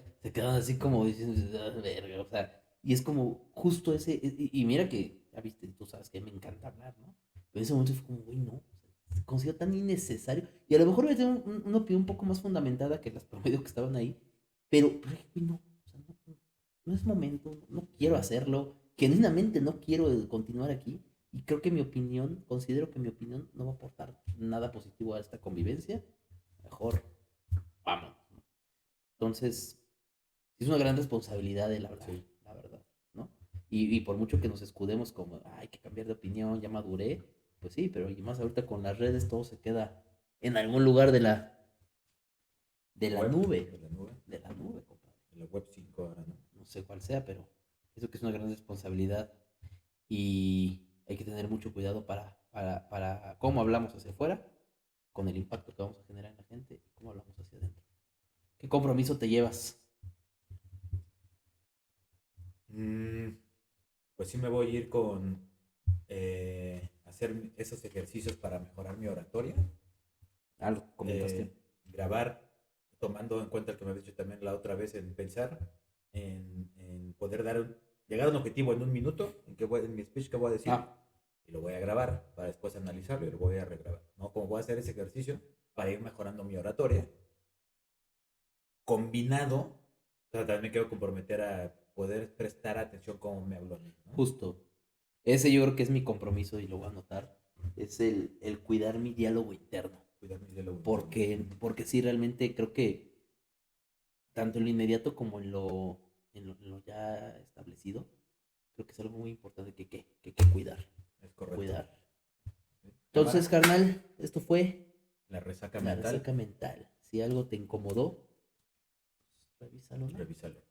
así como diciendo, "Ah, verga", o sea, y es como justo ese, y mira que, ya viste, tú sabes que me encanta hablar, ¿no? Pero en ese momento fue como, güey, no, o sea, se considera tan innecesario, y a lo mejor me tengo una opinión un poco más fundamentada que las promedio que estaban ahí, pero, güey, no, o sea, no es momento, no quiero hacerlo, genuinamente no quiero continuar aquí, y creo que mi opinión, considero que mi opinión no va a aportar nada positivo a esta convivencia, mejor, vamos. Entonces, es una gran responsabilidad el hablar, Sí. la verdad, ¿no? Y por mucho que nos escudemos como, hay que cambiar de opinión, ya maduré, pues sí, pero y más ahorita con las redes todo se queda en algún lugar de la Web, nube, de la nube, compadre. de la web 5 ahora, ¿no? No sé cuál sea, pero eso que es una gran responsabilidad y hay que tener mucho cuidado para cómo hablamos hacia afuera, con el impacto que vamos a generar en la gente y cómo hablamos hacia adentro. ¿Qué compromiso te llevas? Mm, pues sí me voy a ir con hacer esos ejercicios para mejorar mi oratoria, Algo comentaste. grabar, tomando en cuenta el que me habías dicho también la otra vez, en pensar, en poder llegar a un objetivo en un minuto, en mi speech que voy a decir, Ah, y lo voy a grabar para después analizarlo y lo voy a regrabar, ¿no? Como voy a hacer ese ejercicio para ir mejorando mi oratoria, combinado, o sea, también me quiero comprometer a poder prestar atención como me habló a mí, ¿no? justo. Ese yo creo que es mi compromiso y lo voy a anotar. Es el cuidar mi diálogo interno. Cuidar mi diálogo interno. Porque sí, realmente creo que tanto en lo inmediato como en lo ya establecido, creo que es algo muy importante que hay que cuidar. Es correcto. Cuidar. ¿Sí? Entonces, Cámara, carnal, esto fue la resaca la mental. resaca mental. Si algo te incomodó, revísalo, ¿no? Revísalo.